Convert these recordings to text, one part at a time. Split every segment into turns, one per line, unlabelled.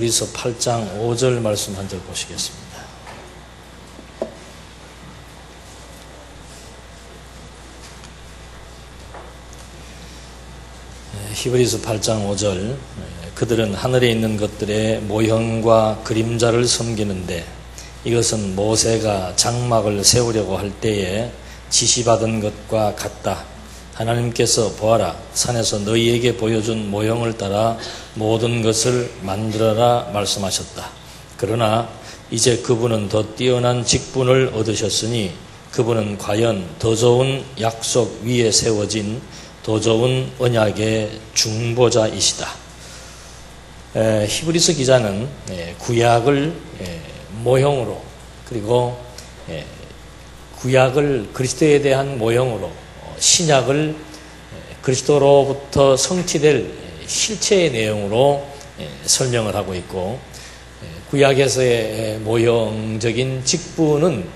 히브리서 8장 5절 말씀 한 절 보시겠습니다. 히브리서 8장 5절 그들은 하늘에 있는 것들의 모형과 그림자를 섬기는데 이것은 모세가 장막을 세우려고 할 때에 지시받은 것과 같다. 하나님께서 보아라, 산에서 너희에게 보여준 모형을 따라 모든 것을 만들어라 말씀하셨다. 그러나 이제 그분은 더 뛰어난 직분을 얻으셨으니 그분은 과연 더 좋은 약속 위에 세워진 더 좋은 언약의 중보자이시다. 히브리서 기자는 구약을 모형으로, 그리고 구약을 그리스도에 대한 모형으로, 신약을 그리스도로부터 성취될 실체의 내용으로 설명을 하고 있고, 구약에서의 모형적인 직분은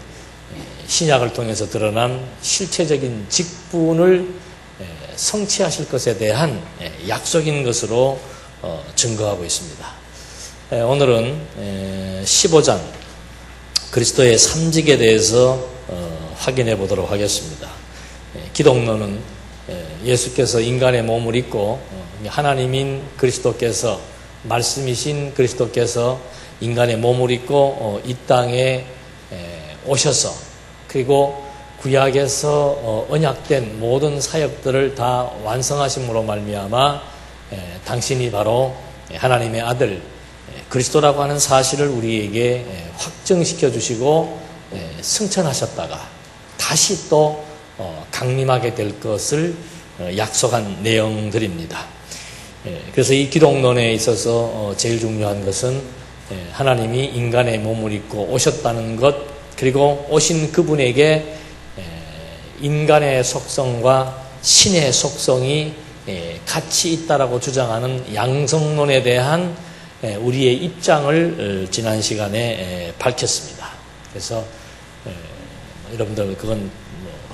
신약을 통해서 드러난 실체적인 직분을 성취하실 것에 대한 약속인 것으로 증거하고 있습니다. 오늘은 15장 그리스도의 삼직에 대해서 확인해 보도록 하겠습니다. 기독론은 예수께서 인간의 몸을 입고 하나님인 그리스도께서, 말씀이신 그리스도께서 인간의 몸을 입고 이 땅에 오셔서, 그리고 구약에서 언약된 모든 사역들을 다 완성하심으로 말미암아 당신이 바로 하나님의 아들 그리스도라고 하는 사실을 우리에게 확증시켜 주시고 승천하셨다가 다시 또 강림하게 될 것을 약속한 내용들입니다. 그래서 이 기독론에 있어서 제일 중요한 것은 하나님이 인간의 몸을 입고 오셨다는 것, 그리고 오신 그분에게 인간의 속성과 신의 속성이 같이 있다라고 주장하는 양성론에 대한 우리의 입장을 지난 시간에 밝혔습니다. 그래서 여러분들 그건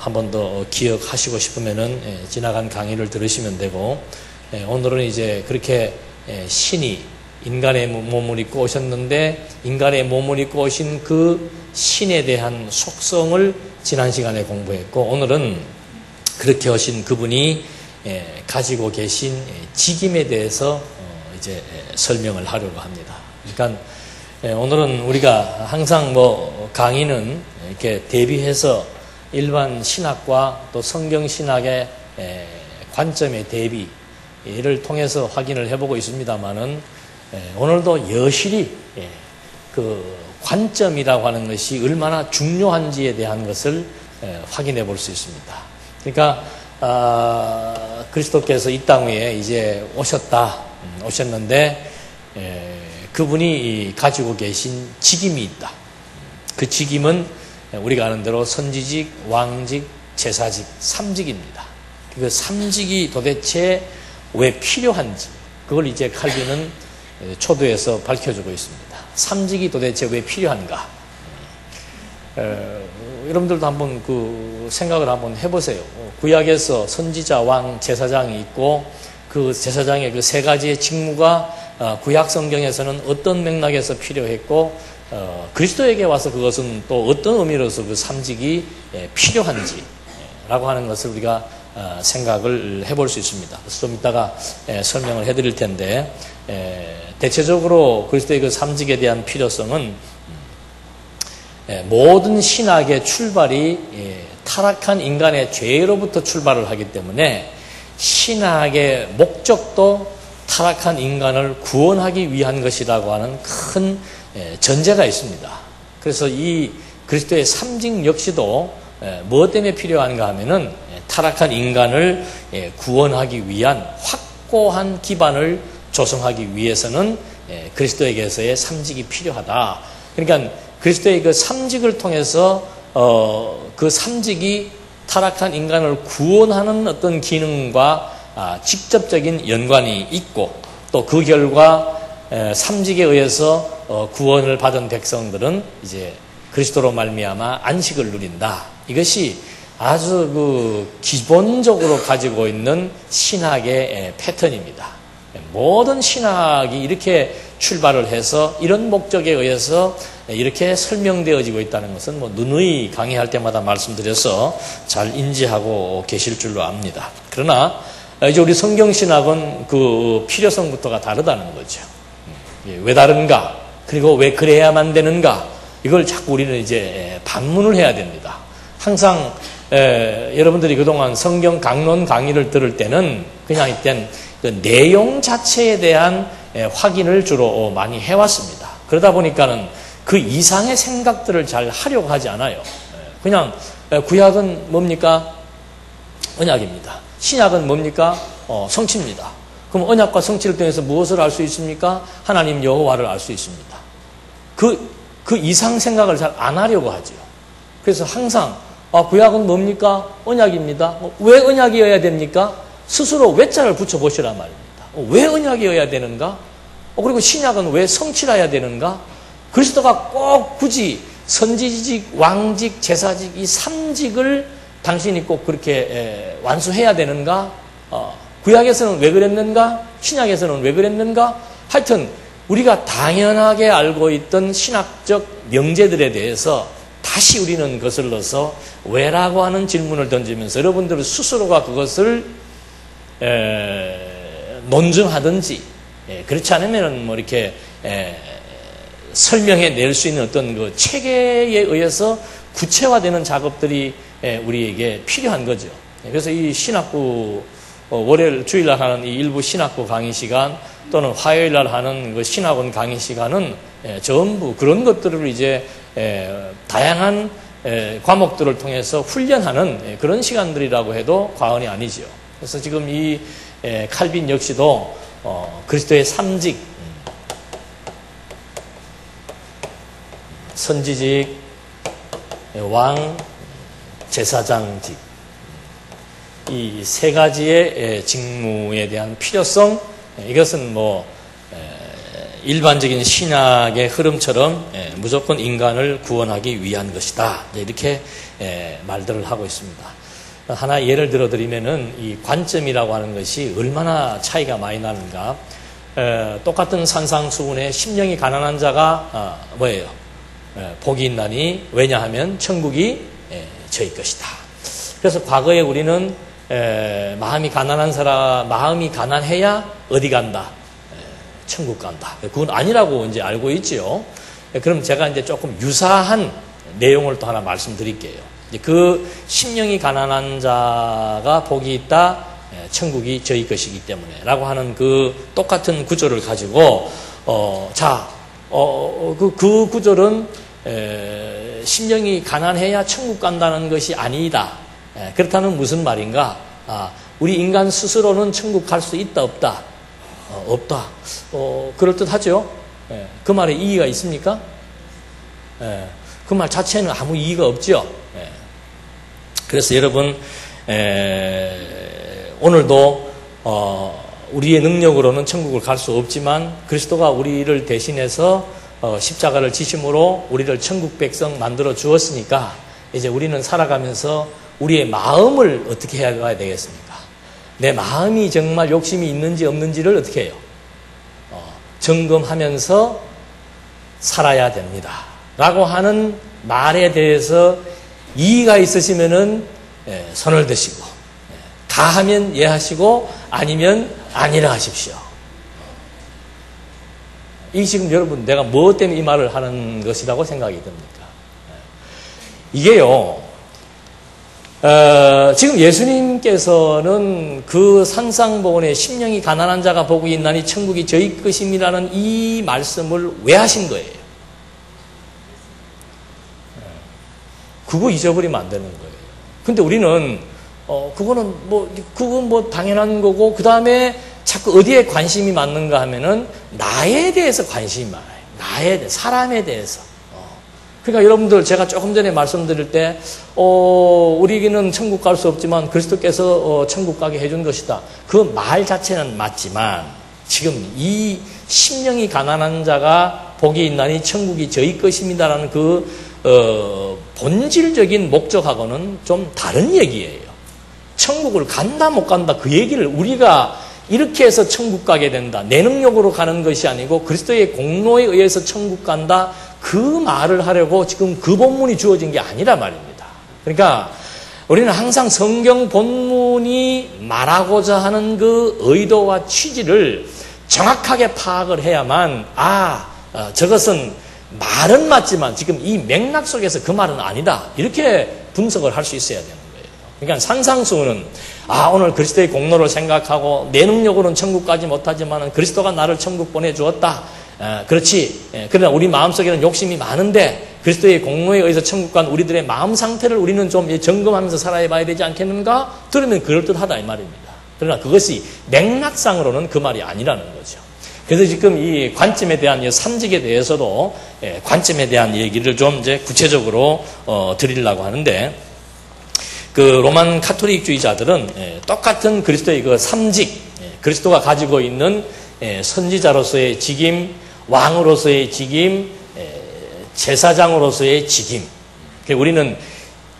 한 번 더 기억하시고 싶으면은 지나간 강의를 들으시면 되고, 오늘은 이제 그렇게 신이 인간의 몸을 입고 오셨는데 인간의 몸을 입고 오신 그 신에 대한 속성을 지난 시간에 공부했고, 오늘은 그렇게 오신 그분이 가지고 계신 직임에 대해서 이제 설명을 하려고 합니다. 그러니까 오늘은 우리가 항상 강의는 이렇게 대비해서 일반 신학과 또 성경 신학의 관점의 대비를 통해서 확인을 해보고 있습니다만은 오늘도 여실히 그 관점이라고 하는 것이 얼마나 중요한지에 대한 것을 확인해 볼 수 있습니다. 그러니까 그리스도께서 이 땅 위에 이제 오셨는데 그분이 가지고 계신 직임이 있다. 그 직임은 우리가 아는 대로 선지직, 왕직, 제사직, 삼직입니다. 그 삼직이 도대체 왜 필요한지, 그걸 이제 칼빈은 초도에서 밝혀주고 있습니다. 삼직이 도대체 왜 필요한가? 여러분들도 한번 그 생각을 한번 해보세요. 구약에서 선지자, 왕, 제사장이 있고, 그 제사장의 그 세 가지의 직무가 구약 성경에서는 어떤 맥락에서 필요했고, 그리스도에게 와서 그것은 또 어떤 의미로서 그 삼직이 필요한지라고 하는 것을 우리가 생각을 해볼 수 있습니다. 그래서 좀 이따가 설명을 해드릴 텐데, 대체적으로 그리스도의 그 삼직에 대한 필요성은 모든 신학의 출발이 타락한 인간의 죄로부터 출발을 하기 때문에 신학의 목적도 타락한 인간을 구원하기 위한 것이라고 하는 큰 전제가 있습니다. 그래서 이 그리스도의 삼직 역시도 무엇 때문에 필요한가 하면은 타락한 인간을 구원하기 위한 확고한 기반을 조성하기 위해서는 그리스도에게서의 삼직이 필요하다. 그러니까 그리스도의 그 삼직을 통해서 그 삼직이 타락한 인간을 구원하는 어떤 기능과 직접적인 연관이 있고, 또 그 결과 삼직에 의해서 구원을 받은 백성들은 이제 그리스도로 말미암아 안식을 누린다. 이것이 아주 그 기본적으로 가지고 있는 신학의 패턴입니다. 모든 신학이 이렇게 출발을 해서 이런 목적에 의해서 이렇게 설명되어지고 있다는 것은 뭐 누누이 강의할 때마다 말씀드려서 잘 인지하고 계실 줄로 압니다. 그러나 이제 우리 성경신학은 그 필요성부터가 다르다는 거죠. 왜 다른가? 그리고 왜 그래야만 되는가? 이걸 자꾸 우리는 이제 반문을 해야 됩니다. 항상 여러분들이 그동안 성경 강론 강의를 들을 때는 그냥 이땐 그 내용 자체에 대한 확인을 주로 많이 해왔습니다. 그러다 보니까는 그 이상의 생각들을 잘 하려고 하지 않아요. 그냥 구약은 뭡니까? 언약입니다. 신약은 뭡니까? 성취입니다. 그럼 언약과 성취를 통해서 무엇을 알 수 있습니까? 하나님 여호와를 알 수 있습니다. 그 이상 생각을 잘 안 하려고 하죠. 그래서 항상 구약은 뭡니까? 언약입니다. 왜 언약이어야 됩니까? 스스로 외자를 붙여보시란 말입니다. 왜 언약이어야 되는가? 그리고 신약은 왜 성취라야 되는가? 그리스도가 꼭 굳이 선지직, 왕직, 제사직 이 3직을 당신이 꼭 그렇게 완수해야 되는가? 구약에서는 왜 그랬는가? 신약에서는 왜 그랬는가? 하여튼 우리가 당연하게 알고 있던 신학적 명제들에 대해서 다시 우리는 거슬러서 왜라고 하는 질문을 던지면서 여러분들 스스로가 그것을 논증하든지 그렇지 않으면 뭐 이렇게 설명해 낼 수 있는 어떤 그 체계에 의해서 구체화되는 작업들이 우리에게 필요한 거죠. 그래서 이 신학부 월요일 주일날 하는 이 일부 신학부 강의 시간 또는 화요일날 하는 그 신학원 강의 시간은 전부 그런 것들을 이제 다양한 과목들을 통해서 훈련하는 그런 시간들이라고 해도 과언이 아니죠. 그래서 지금 이 칼빈 역시도 그리스도의 3직 선지직, 왕, 제사장직 이 세 가지의 직무에 대한 필요성 이것은 뭐 일반적인 신학의 흐름처럼 무조건 인간을 구원하기 위한 것이다 이렇게 말들을 하고 있습니다. 하나 예를 들어드리면은 이 관점이라고 하는 것이 얼마나 차이가 많이 나는가. 똑같은 산상수훈에 심령이 가난한 자가 뭐예요? 복이 있나니 왜냐하면 천국이 저희 것이다. 그래서 과거에 우리는 마음이 가난한 사람 마음이 가난해야 어디 간다? 천국 간다. 그건 아니라고 이제 알고 있지요. 그럼 제가 이제 조금 유사한 내용을 또 하나 말씀드릴게요. 그 심령이 가난한 자가 복이 있다. 천국이 저희 것이기 때문에라고 하는 그 똑같은 구조를 가지고 그 구조는 심령이 가난해야 천국 간다는 것이 아니다. 그렇다면 무슨 말인가? 우리 인간 스스로는 천국 갈 수 있다 없다? 없다. 그럴듯하죠? 그 말에 이의가 있습니까? 그 말 자체는 아무 이의가 없죠. 그래서 여러분 오늘도 우리의 능력으로는 천국을 갈 수 없지만 그리스도가 우리를 대신해서 십자가를 지심으로 우리를 천국 백성 만들어 주었으니까 이제 우리는 살아가면서 우리의 마음을 어떻게 해야 되겠습니까? 내 마음이 정말 욕심이 있는지 없는지를 어떻게 해요? 점검하면서 살아야 됩니다. 라고 하는 말에 대해서 이의가 있으시면은 손을 드시고 다 하면 예 하시고 아니면 아니라 하십시오. 이 지금 여러분 내가 뭐 때문에 이 말을 하는 것이라고 생각이 듭니까? 이게요. 지금 예수님께서는 그 산상보훈에 심령이 가난한 자가 복이 있나니 천국이 저희 것임이라는 이 말씀을 왜 하신 거예요? 그거 잊어버리면 안 되는 거예요. 근데 우리는 그건 뭐 당연한 거고 그 다음에 자꾸 어디에 관심이 많는가 하면은 나에 대해서 관심이 많아요. 나에 대해 사람에 대해서. 그러니까 여러분들 제가 조금 전에 말씀드릴 때 우리는 천국 갈 수 없지만 그리스도께서 천국 가게 해준 것이다. 그 말 자체는 맞지만 지금 이 심령이 가난한 자가 복이 있나니 천국이 저희 것입니다라는 그 본질적인 목적하고는 좀 다른 얘기예요. 천국을 간다 못 간다 그 얘기를 우리가 이렇게 해서 천국 가게 된다. 내 능력으로 가는 것이 아니고 그리스도의 공로에 의해서 천국 간다. 그 말을 하려고 지금 그 본문이 주어진 게 아니라 말입니다. 그러니까 우리는 항상 성경 본문이 말하고자 하는 그 의도와 취지를 정확하게 파악을 해야만 저것은 말은 맞지만 지금 이 맥락 속에서 그 말은 아니다. 이렇게 분석을 할 수 있어야 되는 거예요. 그러니까 산상수훈은 오늘 그리스도의 공로를 생각하고 내 능력으로는 천국 가지 못하지만 그리스도가 나를 천국 보내주었다. 그렇지. 그러나 우리 마음속에는 욕심이 많은데 그리스도의 공로에 의해서 천국 간 우리들의 마음 상태를 우리는 좀 점검하면서 살아야 봐야 되지 않겠는가? 들으면 그럴듯하다 이 말입니다. 그러나 그것이 맥락상으로는 그 말이 아니라는 거죠. 그래서 지금 이 관점에 대한 이 삼직에 대해서도 관점에 대한 얘기를 좀 이제 구체적으로 드리려고 하는데 그 로만 카톨릭주의자들은 똑같은 그리스도의 그 삼직, 그리스도가 가지고 있는 선지자로서의 직임, 왕으로서의 직임, 제사장으로서의 직임. 우리는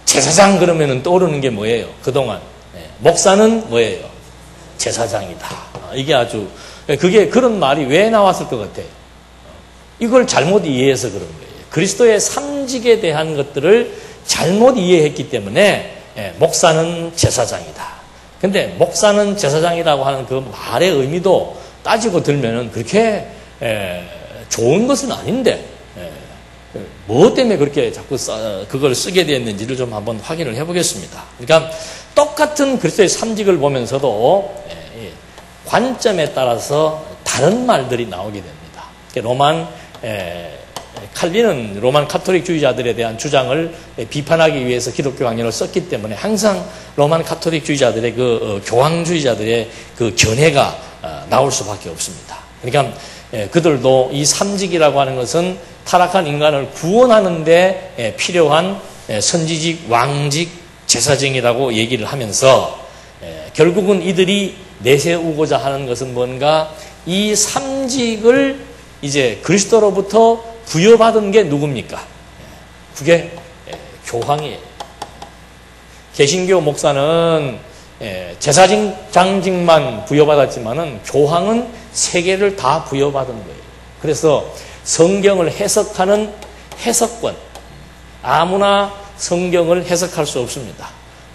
제사장 그러면은 떠오르는 게 뭐예요? 그동안 목사는 뭐예요? 제사장이다. 이게 아주 그게 그런 말이 왜 나왔을 것 같아요? 이걸 잘못 이해해서 그런 거예요. 그리스도의 삼직에 대한 것들을 잘못 이해했기 때문에 목사는 제사장이다. 근데 목사는 제사장이라고 하는 그 말의 의미도 따지고 들면은 그렇게 좋은 것은 아닌데 뭐 때문에 그렇게 자꾸 그걸 쓰게 되었는지를 좀 한번 확인을 해보겠습니다. 그러니까 똑같은 그리스도의 삼직을 보면서도 관점에 따라서 다른 말들이 나오게 됩니다. 로만 칼빈은 로만 카톨릭주의자들에 대한 주장을 비판하기 위해서 기독교 강연을 썼기 때문에 항상 로만 카톨릭주의자들의 그 교황주의자들의 그 견해가 나올 수밖에 없습니다. 그러니까 그들도 이 삼직이라고 하는 것은 타락한 인간을 구원하는 데 필요한 선지직, 왕직, 제사직이라고 얘기를 하면서 결국은 이들이 내세우고자 하는 것은 뭔가 이 삼직을 이제 그리스도로부터 부여받은 게 누굽니까? 그게 교황이에요. 개신교 목사는 제사장직만 부여받았지만은 교황은 세 개를 다 부여받은 거예요. 그래서 성경을 해석하는 해석권, 아무나 성경을 해석할 수 없습니다.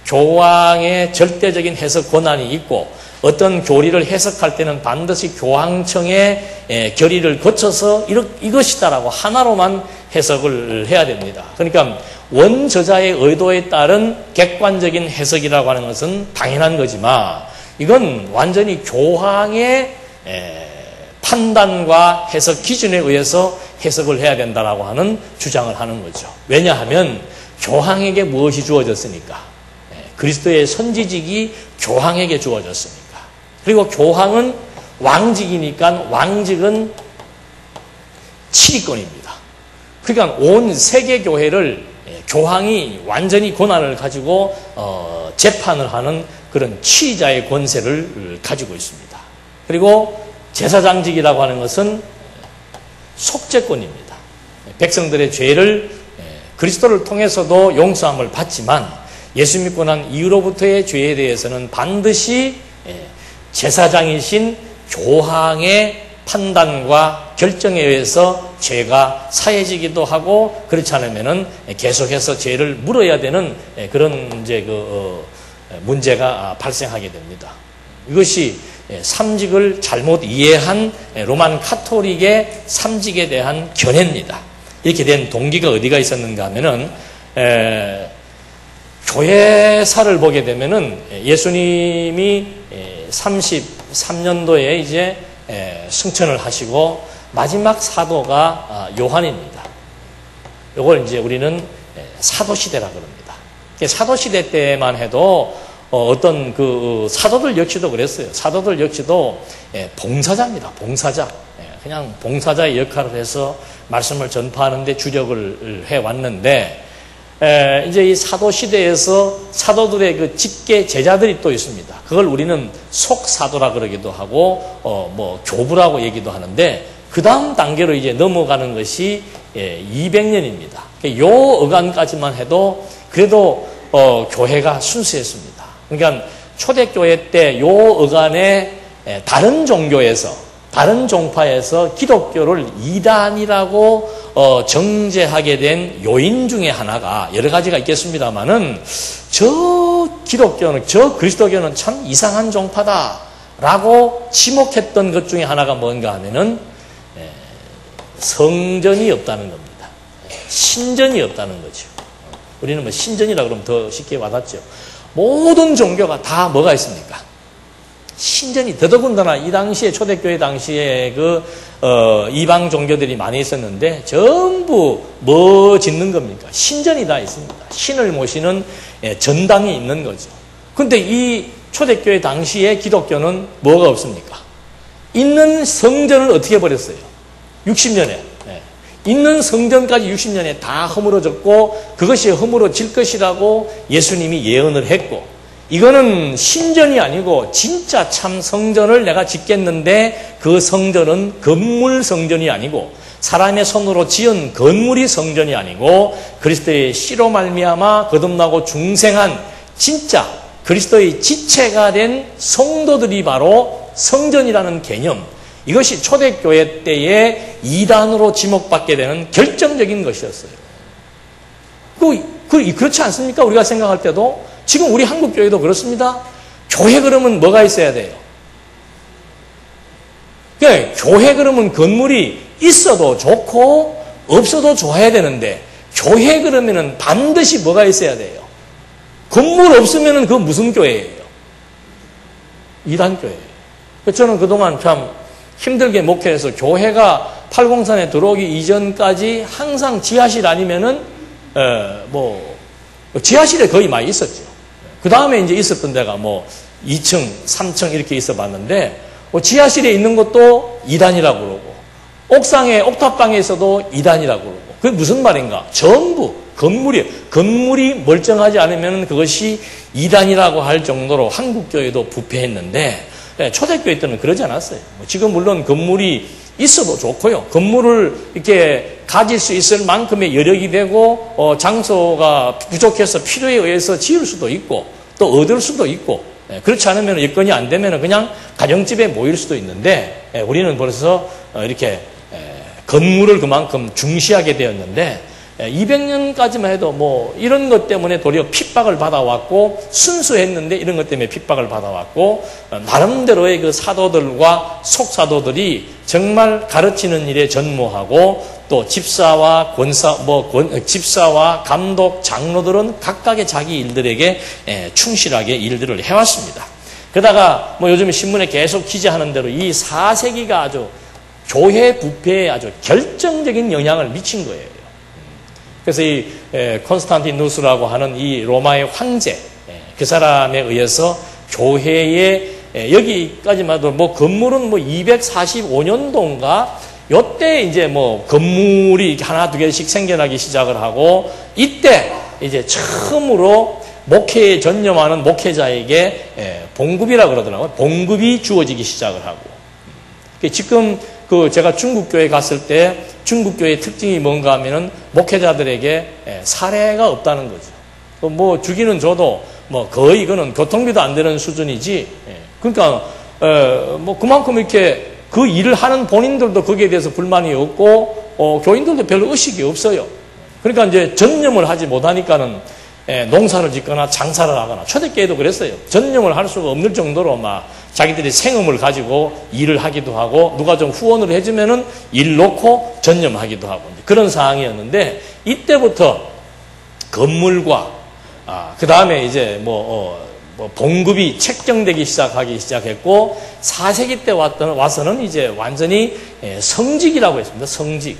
교황의 절대적인 해석 권한이 있고 어떤 교리를 해석할 때는 반드시 교황청의 결의를 거쳐서 이것이다라고 하나로만 해석을 해야 됩니다. 그러니까 원저자의 의도에 따른 객관적인 해석이라고 하는 것은 당연한 거지만 이건 완전히 교황의 판단과 해석 기준에 의해서 해석을 해야 된다라고 하는 주장을 하는 거죠. 왜냐하면 교황에게 무엇이 주어졌으니까? 그리스도의 선지직이 교황에게 주어졌으니까. 그리고 교황은 왕직이니까 왕직은 7위권입니다. 그러니까 온 세계 교회를 교황이 완전히 권한을 가지고 재판을 하는 그런 치자의 권세를 가지고 있습니다. 그리고 제사장직이라고 하는 것은 속죄권입니다. 백성들의 죄를 그리스도를 통해서도 용서함을 받지만 예수 믿고 난 이후로부터의 죄에 대해서는 반드시 제사장이신 교황의 판단과 결정에 의해서 죄가 사해지기도 하고 그렇지 않으면은 계속해서 죄를 물어야 되는 그런 이제 문제가 발생하게 됩니다. 이것이 삼직을 잘못 이해한 로만 카톨릭의 삼직에 대한 견해입니다. 이렇게 된 동기가 어디가 있었는가 하면은 교회사를 보게 되면은 예수님이 33년도에 이제 승천을 하시고 마지막 사도가 요한입니다. 이걸 이제 우리는 사도시대라 그럽니다. 사도시대 때만 해도 어떤 그 사도들 역시도 그랬어요. 사도들 역시도 봉사자입니다. 봉사자. 그냥 봉사자의 역할을 해서 말씀을 전파하는데 주력을 해왔는데 이제 이 사도시대에서 사도들의 그 직계 제자들이 또 있습니다. 그걸 우리는 속사도라 그러기도 하고, 뭐, 교부라고 얘기도 하는데, 그 다음 단계로 이제 넘어가는 것이 200년입니다. 요 어간까지만 해도 그래도, 교회가 순수했습니다. 그러니까 초대교회 때 요 어간에 다른 종교에서, 다른 종파에서 기독교를 이단이라고 정죄하게 된 요인 중에 하나가 여러 가지가 있겠습니다만은 저 기독교는, 저 그리스도교는 참 이상한 종파다라고 지목했던 것 중에 하나가 뭔가 하면은 성전이 없다는 겁니다. 신전이 없다는 거죠. 우리는 뭐 신전이라 그러면 더 쉽게 와닿죠. 모든 종교가 다 뭐가 있습니까? 신전이, 더더군다나 이 당시에, 초대교회 당시에 이방 종교들이 많이 있었는데 전부 뭐 짓는 겁니까? 신전이 다 있습니다. 신을 모시는 전당이 있는 거죠. 근데 이 초대교회 당시에 기독교는 뭐가 없습니까? 있는 성전을 어떻게 버렸어요? 60년에. 있는 성전까지 60년에 다 허물어졌고 그것이 허물어질 것이라고 예수님이 예언을 했고, 이거는 신전이 아니고 진짜 참 성전을 내가 짓겠는데 그 성전은 건물 성전이 아니고 사람의 손으로 지은 건물이 성전이 아니고 그리스도의 씨로 말미암아 거듭나고 중생한 진짜 그리스도의 지체가 된 성도들이 바로 성전이라는 개념, 이것이 초대교회 때에 이단으로 지목받게 되는 결정적인 것이었어요. 그렇지 않습니까? 우리가 생각할 때도 지금 우리 한국교회도 그렇습니다. 교회 그러면 뭐가 있어야 돼요? 그러니까 교회 그러면 건물이 있어도 좋고 없어도 좋아야 되는데 교회 그러면은 반드시 뭐가 있어야 돼요? 건물 없으면은 그 무슨 교회예요? 이단교회예요. 저는 그동안 참 힘들게 목회해서 교회가 팔공산에 들어오기 이전까지 항상 지하실 아니면은 지하실에 거의 많이 있었죠. 그 다음에 이제 있었던 데가 2층, 3층 이렇게 있어 봤는데 지하실에 있는 것도 이단이라고 그러고 옥상에 옥탑방에 있어도 이단이라고 그러고, 그게 무슨 말인가? 전부 건물이 멀쩡하지 않으면 그것이 이단이라고 할 정도로 한국교회도 부패했는데 초대교회 때는 그러지 않았어요. 지금 물론 건물이 있어도 좋고요. 건물을 이렇게 가질 수 있을 만큼의 여력이 되고 장소가 부족해서 필요에 의해서 지을 수도 있고 또 얻을 수도 있고, 그렇지 않으면 여건이 안 되면 그냥 가정집에 모일 수도 있는데 우리는 벌써 이렇게 건물을 그만큼 중시하게 되었는데 200년까지만 해도 이런 것 때문에 도리어 핍박을 받아왔고 순수했는데 이런 것 때문에 핍박을 받아왔고 나름대로의 그 사도들과 속사도들이 정말 가르치는 일에 전무하고 또 집사와 집사와 감독, 장로들은 각각의 자기 일들에게 충실하게 일들을 해왔습니다. 그러다가 요즘에 신문에 계속 기재하는 대로 이 4세기가 아주 교회 부패에 아주 결정적인 영향을 미친 거예요. 그래서 이 콘스탄티누스라고 하는 이 로마의 황제, 그 사람에 의해서 교회에 여기까지만 해도 건물은 245년도인가 요때 이제 건물이 하나 두 개씩 생겨나기 시작을 하고, 이때 이제 처음으로 목회에 전념하는 목회자에게 봉급이라고 그러더라고요. 봉급이 주어지기 시작을 하고. 지금 제가 중국교회 갔을 때 중국교회의 특징이 뭔가 하면은 목회자들에게 사례가 없다는 거죠. 주기는 줘도 거의 이거는 교통비도 안 되는 수준이지. 그러니까 그만큼 이렇게 그 일을 하는 본인들도 거기에 대해서 불만이 없고 교인들도 별로 의식이 없어요. 그러니까 이제 전념을 하지 못하니까는 농사를 짓거나 장사를 하거나, 초대교회도 그랬어요. 전념을 할 수가 없는 정도로 자기들이 생업을 가지고 일을 하기도 하고, 누가 좀 후원을 해주면은 일 놓고 전념하기도 하고, 그런 상황이었는데, 이때부터 건물과, 그 다음에 이제 봉급이 책정되기 시작했고, 4세기 때 와서는 이제 완전히 성직이라고 했습니다. 성직.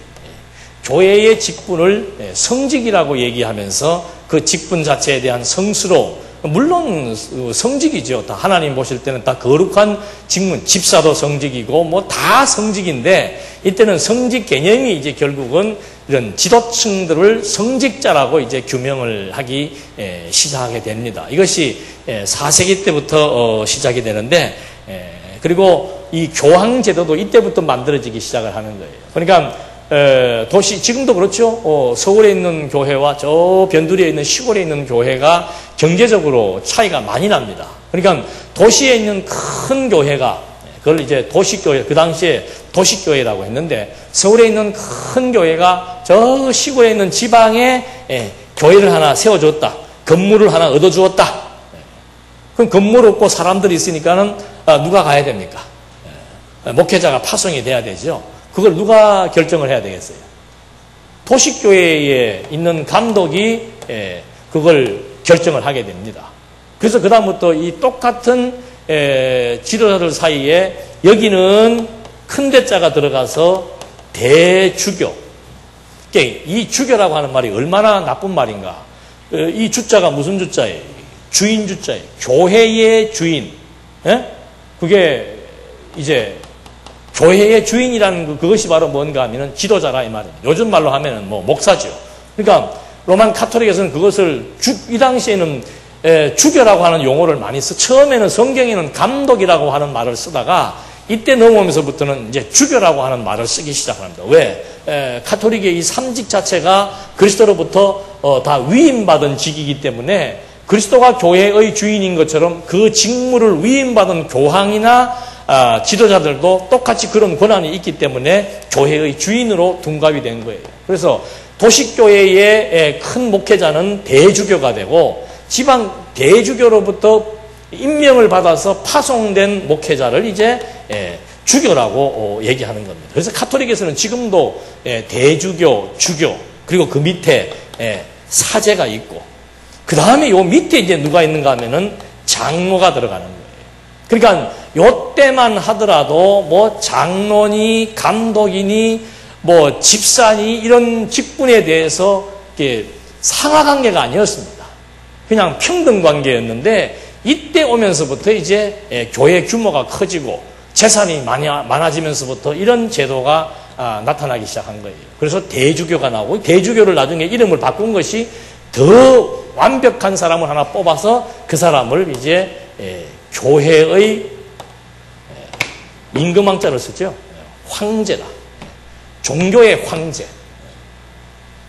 교회의 직분을 성직이라고 얘기하면서 그 직분 자체에 대한 성스러움, 물론 성직이죠. 다 하나님 보실 때는 다 거룩한 직분, 집사도 성직이고 다 성직인데, 이때는 성직 개념이 이제 결국은 이런 지도층들을 성직자라고 이제 규명을 하기 시작하게 됩니다. 이것이 4세기 때부터 시작이 되는데, 그리고 이 교황 제도도 이때부터 만들어지기 시작을 하는 거예요. 그러니까 도시, 지금도 그렇죠. 서울에 있는 교회와 저 변두리에 있는 시골에 있는 교회가 경제적으로 차이가 많이 납니다. 그러니까 도시에 있는 큰 교회가 그걸 이제 도시교회, 그 당시에 도시교회라고 했는데 서울에 있는 큰 교회가 저 시골에 있는 지방에 교회를 하나 세워줬다. 건물을 하나 얻어주었다. 그럼 건물 없고 사람들이 있으니까는 누가 가야 됩니까? 목회자가 파송이 돼야 되죠. 그걸 누가 결정을 해야 되겠어요? 도시교회에 있는 감독이 그걸 결정을 하게 됩니다. 그래서 그다음부터 이 똑같은 지도자들 사이에 여기는 큰 대자가 들어가서 대주교. 이 주교라고 하는 말이 얼마나 나쁜 말인가. 이 주자가 무슨 주자예요? 주인 주자예요. 교회의 주인. 그게 이제 교회의 주인이라는 그것이 바로 뭔가 하면은 지도자라 이 말이에요. 요즘 말로 하면은 뭐 목사죠. 그러니까 로만 카톨릭에서는 그것을 이 당시에는 주교라고 하는 용어를 많이 처음에는 성경에는 감독이라고 하는 말을 쓰다가 이때 넘어오면서부터는 이제 주교라고 하는 말을 쓰기 시작합니다. 왜? 카톨릭의 이 삼직 자체가 그리스도로부터 다 위임받은 직이기 때문에 그리스도가 교회의 주인인 것처럼 그 직무를 위임받은 교황이나 지도자들도 똑같이 그런 권한이 있기 때문에 교회의 주인으로 둔갑이 된 거예요. 그래서 도시교회의 큰 목회자는 대주교가 되고 지방 대주교로부터 임명을 받아서 파송된 목회자를 이제 주교라고 얘기하는 겁니다. 그래서 카톨릭에서는 지금도 대주교, 주교, 그리고 그 밑에 사제가 있고 그 다음에 요 밑에 이제 누가 있는가 하면은 장로가 들어가는 거예요. 그러니까 요 때만 하더라도 뭐 장로니 감독이니 뭐 집사니 이런 직분에 대해서 상하관계가 아니었습니다. 그냥 평등 관계였는데 이때 오면서부터 이제 교회 규모가 커지고 재산이 많아지면서부터 이런 제도가 나타나기 시작한 거예요. 그래서 대주교가 나오고 대주교를 나중에 이름을 바꾼 것이 더 완벽한 사람을 하나 뽑아서 그 사람을 이제 교회의 임금왕자를 쓰죠. 황제다. 종교의 황제.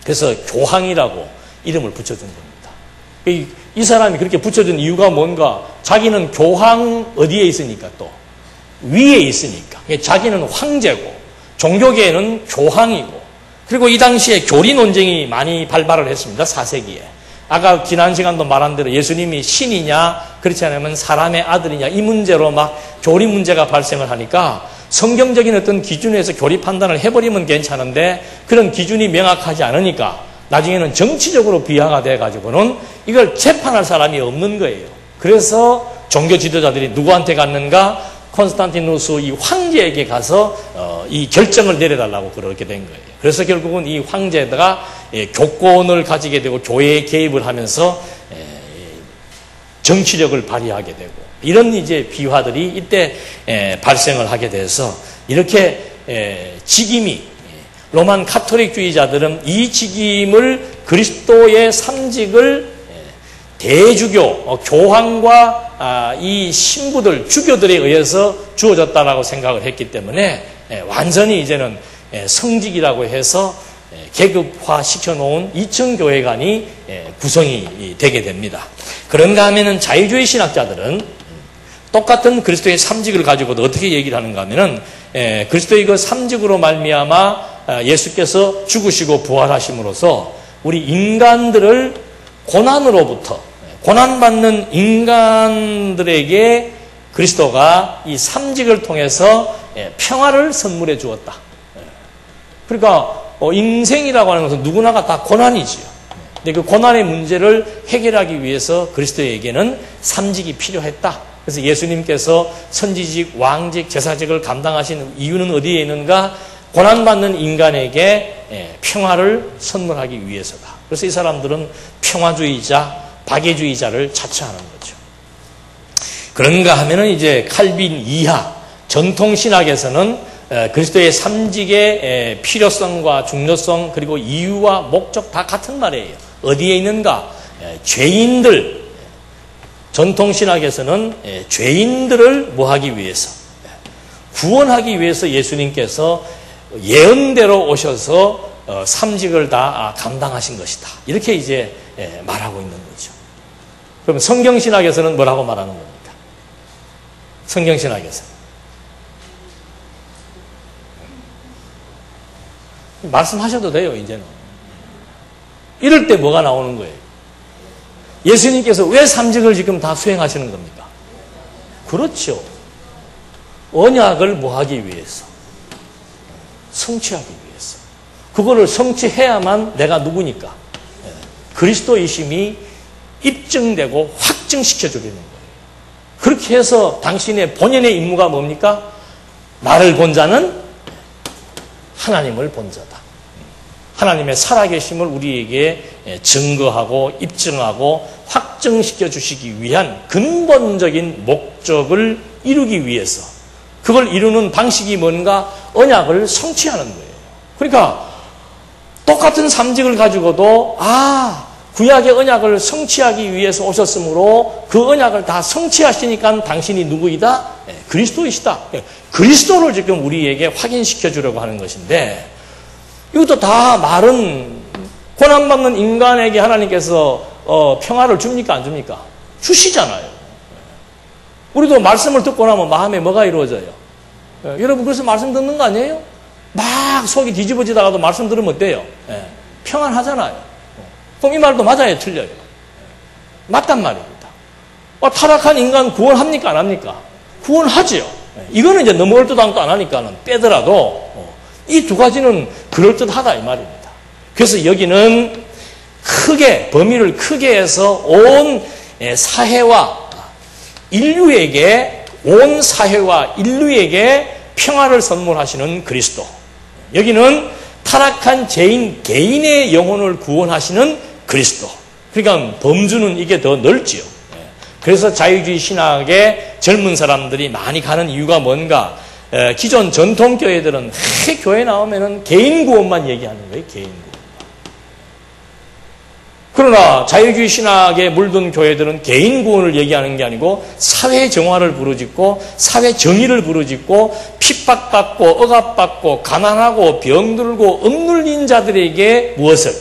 그래서 교황이라고 이름을 붙여준 겁니다. 이 사람이 그렇게 붙여준 이유가 뭔가? 자기는 교황 어디에 있으니까 또 위에 있으니까. 자기는 황제고 종교계에는 교황이고 그리고 이 당시에 교리 논쟁이 많이 발발을 했습니다. 4세기에. 아까 지난 시간도 말한 대로 예수님이 신이냐 그렇지 않으면 사람의 아들이냐 이 문제로 막 교리 문제가 발생을 하니까 성경적인 어떤 기준에서 교리 판단을 해버리면 괜찮은데 그런 기준이 명확하지 않으니까 나중에는 정치적으로 비하가 돼가지고는 이걸 재판할 사람이 없는 거예요. 그래서 종교 지도자들이 누구한테 갔는가? 콘스탄티누스 이 황제에게 가서 이 결정을 내려달라고 그렇게 된 거예요. 그래서 결국은 이 황제가 교권을 가지게 되고 교회에 개입을 하면서 정치력을 발휘하게 되고 이런 이제 비화들이 이때 발생을 하게 돼서 이렇게 직임이 로만 카톨릭주의자들은 이 직임을 그리스도의 삼직을 대주교, 교황과 이 신부들, 주교들에 의해서 주어졌다라고 생각을 했기 때문에 완전히 이제는 성직이라고 해서 계급화 시켜놓은 이천교회관이 구성이 되게 됩니다. 그런가 하면은 자유주의 신학자들은 똑같은 그리스도의 삼직을 가지고도 어떻게 얘기를 하는가 하면은 그리스도의 그 삼직으로 말미암아 예수께서 죽으시고 부활하심으로써 우리 인간들을 고난으로부터 고난받는 인간들에게 그리스도가 이 삼직을 통해서 평화를 선물해 주었다. 그러니까 인생이라고 하는 것은 누구나가 다 고난이지요. 근데 그 고난의 문제를 해결하기 위해서 그리스도에게는 삼직이 필요했다. 그래서 예수님께서 선지직, 왕직, 제사직을 감당하신 이유는 어디에 있는가? 고난받는 인간에게 평화를 선물하기 위해서다. 그래서 이 사람들은 평화주의자, 박애주의자를 자처하는 거죠. 그런가 하면은 이제 칼빈 이하, 전통신학에서는 그리스도의 삼직의 필요성과 중요성 그리고 이유와 목적 다 같은 말이에요. 어디에 있는가? 죄인들, 전통신학에서는 죄인들을 뭐하기 위해서? 구원하기 위해서 예수님께서 예언대로 오셔서 삼직을 다 감당하신 것이다. 이렇게 이제 말하고 있는 거죠. 그럼 성경신학에서는 뭐라고 말하는 겁니까? 성경신학에서
말씀하셔도 돼요, 이제는. 이럴 때 뭐가 나오는 거예요? 예수님께서 왜 삼직을 지금 다 수행하시는 겁니까? 그렇죠. 언약을 뭐 하기 위해서? 성취하기 위해서. 그거를 성취해야만 내가 누구니까? 그리스도이심이 입증되고 확증시켜 주려는 거예요. 그렇게 해서 당신의 본연의 임무가 뭡니까? 나를 본 자는 하나님을 본 자다. 하나님의 살아계심을 우리에게 증거하고 입증하고 확증시켜 주시기 위한 근본적인 목적을 이루기 위해서, 그걸 이루는 방식이 뭔가? 언약을 성취하는 거예요. 그러니까 똑같은 삼직을 가지고도 구약의 언약을 성취하기 위해서 오셨으므로 그 언약을 다 성취하시니까 당신이 누구이다? 그리스도이시다. 그리스도를 지금 우리에게 확인시켜 주려고 하는 것인데, 이것도 다 말은 고난받는 인간에게 하나님께서 평화를 줍니까? 안 줍니까? 주시잖아요. 우리도 말씀을 듣고 나면 마음에 뭐가 이루어져요? 여러분 그래서 말씀 듣는 거 아니에요? 막 속이 뒤집어지다가도 말씀 들으면 어때요? 평안하잖아요. 그럼 이 말도 맞아요? 틀려요? 맞단 말입니다. 타락한 인간 구원합니까? 안 합니까? 구원하지요. 이거는 이제 너무 얼토당토 안 하니까는 빼더라도 이 두 가지는 그럴듯하다 이 말입니다. 그래서 여기는 크게, 범위를 크게 해서 온 사회와 인류에게, 온 사회와 인류에게 평화를 선물하시는 그리스도. 여기는 타락한 죄인 개인의 영혼을 구원하시는 그리스도. 그러니까 범주는 이게 더 넓지요. 그래서 자유주의 신학의 젊은 사람들이 많이 가는 이유가 뭔가? 기존 전통교회들은 교회 나오면은 개인 구원만 얘기하는 거예요. 개인 구원. 그러나 자유주의 신학에 물든 교회들은 개인 구원을 얘기하는 게 아니고 사회 정화를 부르짖고 사회 정의를 부르짖고 핍박받고 억압받고 가난하고 병들고 억눌린 자들에게 무엇을?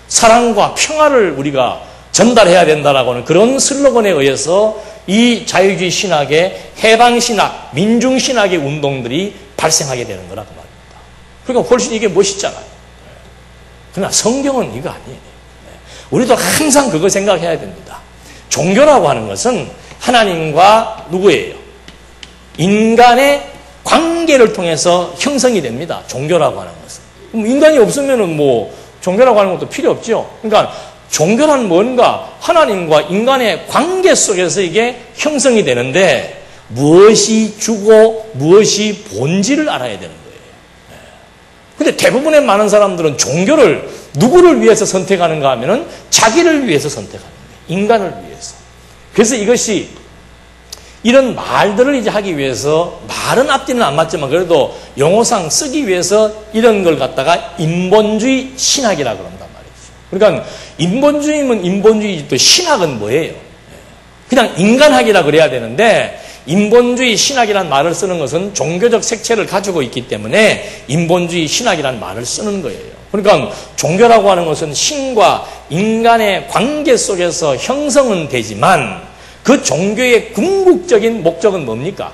사랑과 평화를 우리가 전달해야 된다라고 하는 그런 슬로건에 의해서 이 자유주의 신학의 해방신학, 민중신학의 운동들이 발생하게 되는 거라고 말입니다. 그러니까 훨씬 이게 멋있잖아요. 그러나 성경은 이거 아니에요. 우리도 항상 그거 생각해야 됩니다. 종교라고 하는 것은 하나님과 누구예요? 인간의 관계를 통해서 형성이 됩니다. 종교라고 하는 것은. 그럼 인간이 없으면은 뭐 종교라고 하는 것도 필요 없죠. 그러니까 종교란 뭔가? 하나님과 인간의 관계 속에서 이게 형성이 되는데 무엇이 주고 무엇이 본질을 알아야 되는 거예요. 근데 대부분의 많은 사람들은 종교를 누구를 위해서 선택하는가 하면은 자기를 위해서 선택하는 거예요. 인간을 위해서. 그래서 이것이 이런 말들을 이제 하기 위해서 말은 앞뒤는 안 맞지만 그래도 용어상 쓰기 위해서 이런 걸 갖다가 인본주의 신학이라 그런단 말이죠. 그러니까 인본주의면 인본주의지 또 신학은 뭐예요? 그냥 인간학이라 그래야 되는데 인본주의 신학이란 말을 쓰는 것은 종교적 색채를 가지고 있기 때문에 인본주의 신학이란 말을 쓰는 거예요. 그러니까 종교라고 하는 것은 신과 인간의 관계 속에서 형성은 되지만 그 종교의 궁극적인 목적은 뭡니까?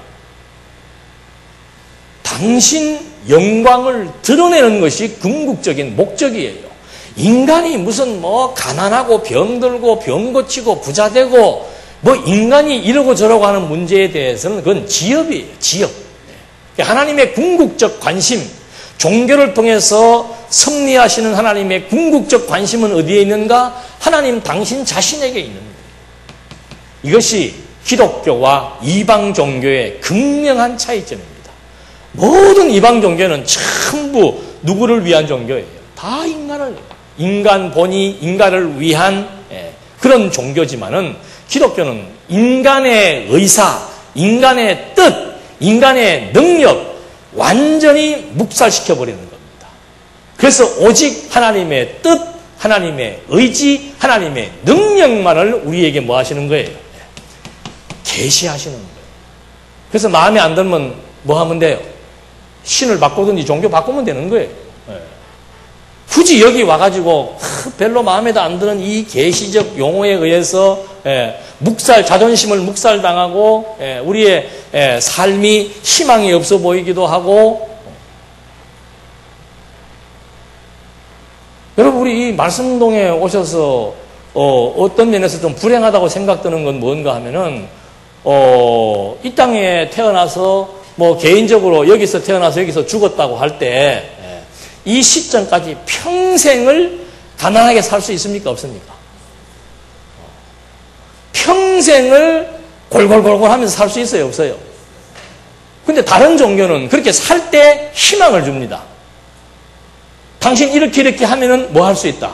당신 영광을 드러내는 것이 궁극적인 목적이에요. 인간이 무슨 뭐 가난하고 병들고 병 고치고 부자 되고 뭐 인간이 이러고 저러고 하는 문제에 대해서는 그건 지엽이에요. 지엽. 하나님의 궁극적 관심, 종교를 통해서 섭리하시는 하나님의 궁극적 관심은 어디에 있는가? 하나님 당신 자신에게 있는 거예요. 이것이 기독교와 이방 종교의 극명한 차이점입니다. 모든 이방 종교는 전부 누구를 위한 종교예요? 다 인간 본이 인간을 위한 그런 종교지만은 기독교는 인간의 의사, 인간의 뜻, 인간의 능력 완전히 묵살시켜버리는 겁니다. 그래서 오직 하나님의 뜻, 하나님의 의지, 하나님의 능력만을 우리에게 뭐 하시는 거예요? 계시하시는 거예요. 그래서 마음에 안 들면 뭐 하면 돼요? 신을 바꾸든지 종교 바꾸면 되는 거예요. 굳이 여기 와가지고 별로 마음에도 안 드는 이 계시적 용어에 의해서 자존심을 묵살당하고 우리의 삶이 희망이 없어 보이기도 하고 여러분, 우리 이 말씀동에 오셔서 어떤 면에서 좀 불행하다고 생각되는 건 뭔가 하면은 이 땅에 태어나서 뭐 개인적으로 여기서 태어나서 여기서 죽었다고 할 때 이 시점까지 평생을 가난하게 살 수 있습니까? 없습니까? 평생을 골골골골 하면서 살 수 있어요? 없어요? 근데 다른 종교는 그렇게 살 때 희망을 줍니다. 당신 이렇게 하면은 뭐 할 수 있다?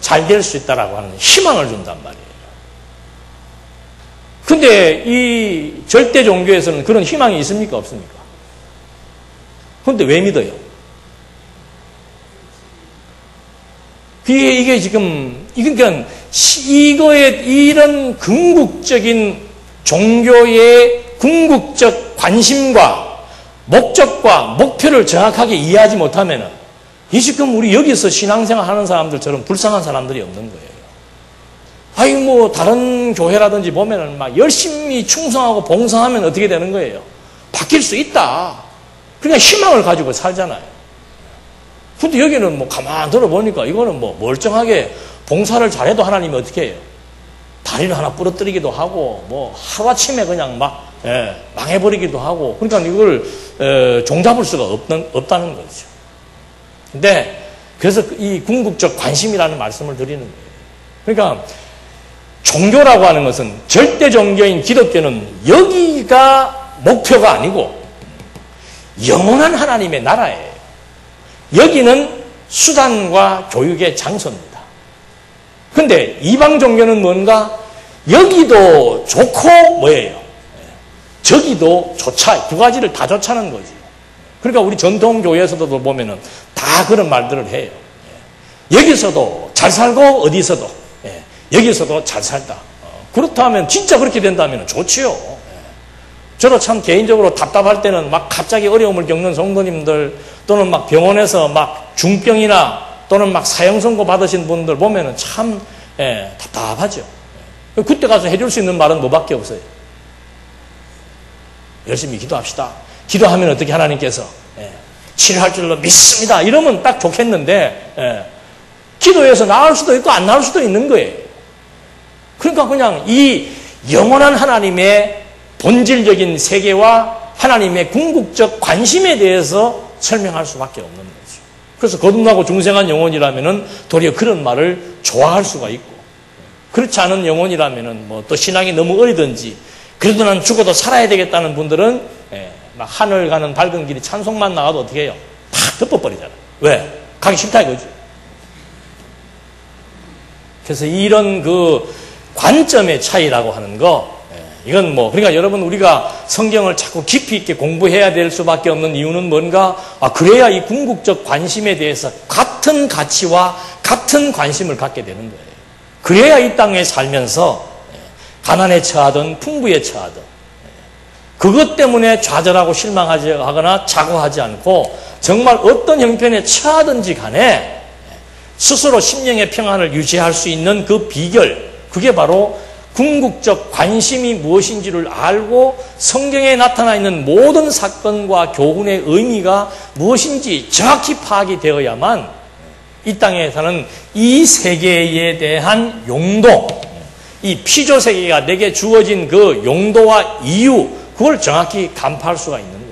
잘 될 수 있다라고 하는 희망을 준단 말이에요. 근데 이 절대 종교에서는 그런 희망이 있습니까? 없습니까? 근데 왜 믿어요? 이게 지금, 그러니까 이런 궁극적인 종교의 궁극적 관심과 목적과 목표를 정확하게 이해하지 못하면은 이 지금 우리 여기서 신앙생활 하는 사람들처럼 불쌍한 사람들이 없는 거예요. 아이, 뭐, 다른 교회라든지 보면은 막 열심히 충성하고 봉사하면 어떻게 되는 거예요? 바뀔 수 있다. 그러니까 희망을 가지고 살잖아요. 근데 여기는 뭐 가만 들어보니까 이거는 뭐 멀쩡하게 봉사를 잘해도 하나님이 어떻게 해요? 다리를 하나 부러뜨리기도 하고, 뭐 하루아침에 그냥 막, 망해버리기도 하고, 그러니까 이걸, 종잡을 수가 없다는 거죠. 근데, 그래서 이 궁극적 관심이라는 말씀을 드리는 거예요. 그러니까, 종교라고 하는 것은 절대 종교인 기독교는 여기가 목표가 아니고, 영원한 하나님의 나라예요. 여기는 수단과 교육의 장소입니다. 근데 이방 종교는 뭔가 여기도 좋고 뭐예요? 저기도 좋자. 두 가지를 다 좋자는 거지. 그러니까 우리 전통 교회에서도 보면은 다 그런 말들을 해요. 여기서도 잘 살고 어디서도 여기서도 잘 살다. 그렇다면 진짜 그렇게 된다면 좋지요. 저도 참 개인적으로 답답할 때는 막 갑자기 어려움을 겪는 성도님들 또는 막 병원에서 막 중병이나 또는 막 사형 선고 받으신 분들 보면은 참 답답하죠. 그때 가서 해줄 수 있는 말은 뭐밖에 없어요. 열심히 기도합시다. 기도하면 어떻게 하나님께서 치료할 줄로 믿습니다. 이러면 딱 좋겠는데 기도해서 나을 수도 있고 안 나을 수도 있는 거예요. 그러니까 그냥 이 영원한 하나님의 본질적인 세계와 하나님의 궁극적 관심에 대해서 설명할 수밖에 없는 거죠. 그래서 거듭나고 중생한 영혼이라면은 도리어 그런 말을 좋아할 수가 있고, 그렇지 않은 영혼이라면은 뭐 또 신앙이 너무 어리든지 그래도 난 죽어도 살아야 되겠다는 분들은 막 하늘 가는 밝은 길이 찬송만 나가도 어떻게 해요? 팍 덮어버리잖아요. 왜? 가기 싫다 이거지. 그래서 이런 그 관점의 차이라고 하는 거, 이건 뭐, 그러니까 여러분 우리가 성경을 자꾸 깊이 있게 공부해야 될 수밖에 없는 이유는 뭔가, 그래야 이 궁극적 관심에 대해서 같은 가치와 같은 관심을 갖게 되는 거예요. 그래야 이 땅에 살면서 가난에 처하든 풍부에 처하든 그것 때문에 좌절하고 실망하거나 자고하지 않고 정말 어떤 형편에 처하든지 간에 스스로 심령의 평안을 유지할 수 있는 그 비결, 그게 바로 궁극적 관심이 무엇인지를 알고 성경에 나타나 있는 모든 사건과 교훈의 의미가 무엇인지 정확히 파악이 되어야만 이 땅에 사는 이 세계에 대한 용도, 이 피조세계가 내게 주어진 그 용도와 이유, 그걸 정확히 간파할 수가 있는 거죠.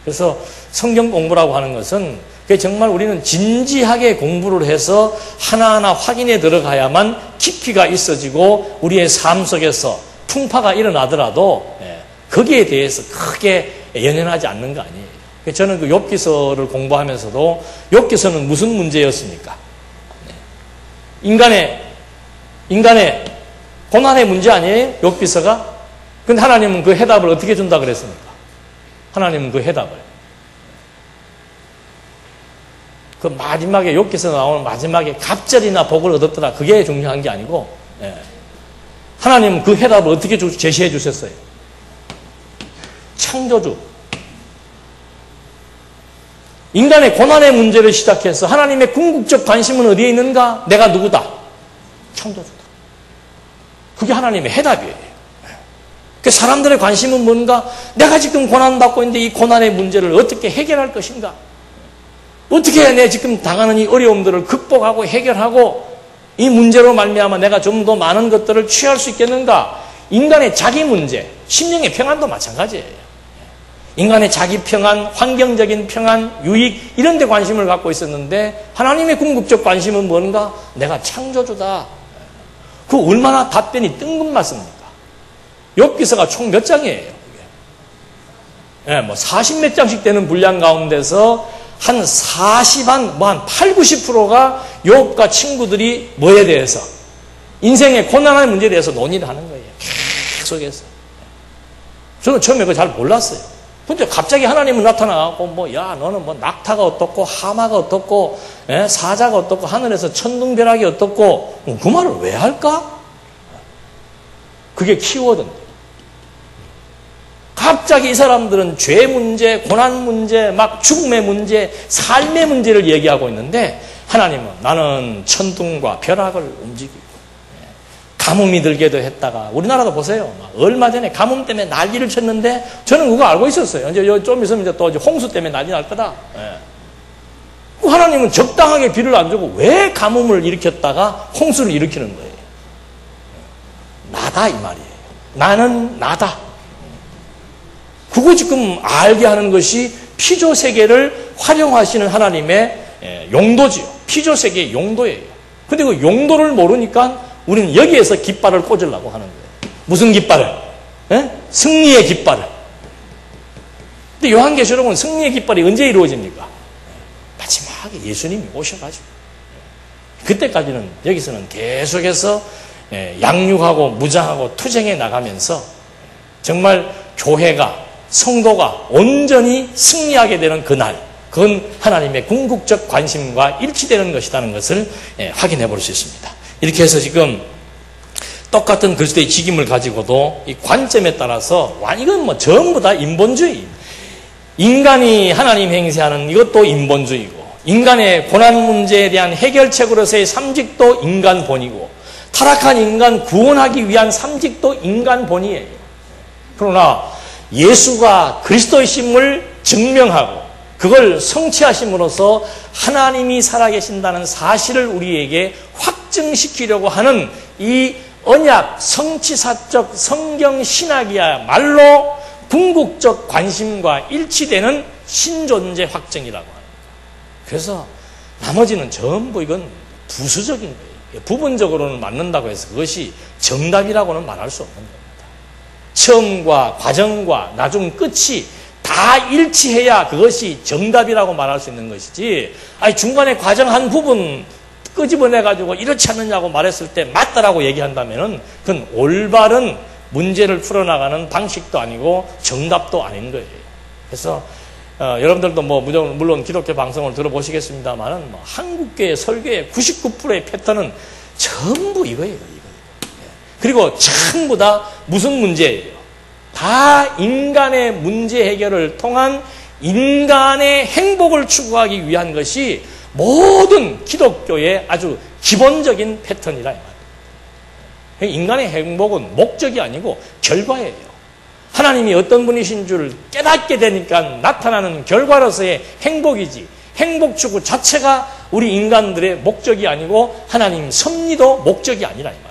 그래서 성경 공부라고 하는 것은 정말 우리는 진지하게 공부를 해서 하나하나 확인해 들어가야만 깊이가 있어지고 우리의 삶 속에서 풍파가 일어나더라도 거기에 대해서 크게 연연하지 않는 거 아니에요. 저는 그 욥기서를 공부하면서도 욥기서는 무슨 문제였습니까? 인간의 고난의 문제 아니에요? 욥기서가? 근데 하나님은 그 해답을 어떻게 준다 그랬습니까? 하나님은 그 해답을 그 마지막에 욥기서 나오는 마지막에 갑절이나 복을 얻었더라, 그게 중요한 게 아니고 하나님은 그 해답을 어떻게 제시해 주셨어요? 창조주. 인간의 고난의 문제를 시작해서 하나님의 궁극적 관심은 어디에 있는가? 내가 누구다? 창조주다. 그게 하나님의 해답이에요. 그 사람들의 관심은 뭔가? 내가 지금 고난받고 있는데 이 고난의 문제를 어떻게 해결할 것인가? 어떻게 해야 내 지금 당하는 이 어려움들을 극복하고 해결하고 이 문제로 말미암아 내가 좀 더 많은 것들을 취할 수 있겠는가? 인간의 자기 문제, 심령의 평안도 마찬가지예요. 인간의 자기 평안, 환경적인 평안, 유익 이런 데 관심을 갖고 있었는데 하나님의 궁극적 관심은 뭔가? 내가 창조주다. 그 얼마나 답변이 뜬금맞습니까? 욥기서가 총 몇 장이에요? 예, 뭐 40몇 장씩 되는 분량 가운데서 한 8, 90%가 욥과 친구들이 뭐에 대해서? 인생의 고난의 문제에 대해서 논의를 하는 거예요. 계속해서. 저는 처음에 그거 잘 몰랐어요. 근데 갑자기 하나님은 나타나고, 너는 낙타가 어떻고, 하마가 어떻고, 사자가 어떻고, 하늘에서 천둥벼락이 어떻고, 그 말을 왜 할까? 그게 키워드인데. 갑자기 이 사람들은 죄 문제, 고난 문제, 막 죽음의 문제, 삶의 문제를 얘기하고 있는데 하나님은 나는 천둥과 벼락을 움직이고 가뭄이 들게도 했다가 우리나라도 보세요. 얼마 전에 가뭄 때문에 난리를 쳤는데 저는 그거 알고 있었어요. 이제 좀 있으면 이제 또 홍수 때문에 난리 날 거다. 하나님은 적당하게 비를 안 주고 왜 가뭄을 일으켰다가 홍수를 일으키는 거예요? 나다 이 말이에요. 나는 나다. 그거 지금 알게 하는 것이 피조세계를 활용하시는 하나님의 용도지요. 피조세계의 용도예요. 근데 그 용도를 모르니까 우리는 여기에서 깃발을 꽂으려고 하는 거예요. 무슨 깃발을? 승리의 깃발을. 근데 요한계시록은 승리의 깃발이 언제 이루어집니까? 마지막에 예수님이 오셔가지고. 그때까지는 여기서는 계속해서 양육하고 무장하고 투쟁해 나가면서 정말 교회가 성도가 온전히 승리하게 되는 그날, 그건 하나님의 궁극적 관심과 일치되는 것이라는 것을 확인해 볼 수 있습니다. 이렇게 해서 지금 똑같은 그리스도의 직임을 가지고도 이 관점에 따라서 이건 전부 다 인본주의. 인간이 하나님 행세하는 이것도 인본주의고, 인간의 고난 문제에 대한 해결책으로서의 삼직도 인간본이고, 타락한 인간 구원하기 위한 삼직도 인간본이에요. 그러나 예수가 그리스도이심을 증명하고 그걸 성취하심으로써 하나님이 살아계신다는 사실을 우리에게 확증시키려고 하는 이 언약 성취사적 성경 신학이야말로 궁극적 관심과 일치되는 신존재 확증이라고 합니다. 그래서 나머지는 전부 이건 부수적인 거예요. 부분적으로는 맞는다고 해서 그것이 정답이라고는 말할 수 없는 겁니다. 처음과 과정과 나중 끝이 다 일치해야 그것이 정답이라고 말할 수 있는 것이지, 중간에 과정 한 부분 끄집어내가지고 이렇지 않느냐고 말했을 때 맞다라고 얘기한다면은 그건 올바른 문제를 풀어나가는 방식도 아니고 정답도 아닌 거예요. 그래서 여러분들도 물론 기독교 방송을 들어보시겠습니다만은 한국교회 설교의 99%의 패턴은 전부 이거예요. 그리고 전부 다 무슨 문제예요? 다 인간의 문제 해결을 통한 인간의 행복을 추구하기 위한 것이 모든 기독교의 아주 기본적인 패턴이라 이 말이에요. 인간의 행복은 목적이 아니고 결과예요. 하나님이 어떤 분이신 줄 깨닫게 되니까 나타나는 결과로서의 행복이지, 행복 추구 자체가 우리 인간들의 목적이 아니고 하나님 섭리도 목적이 아니라 이 말이에요.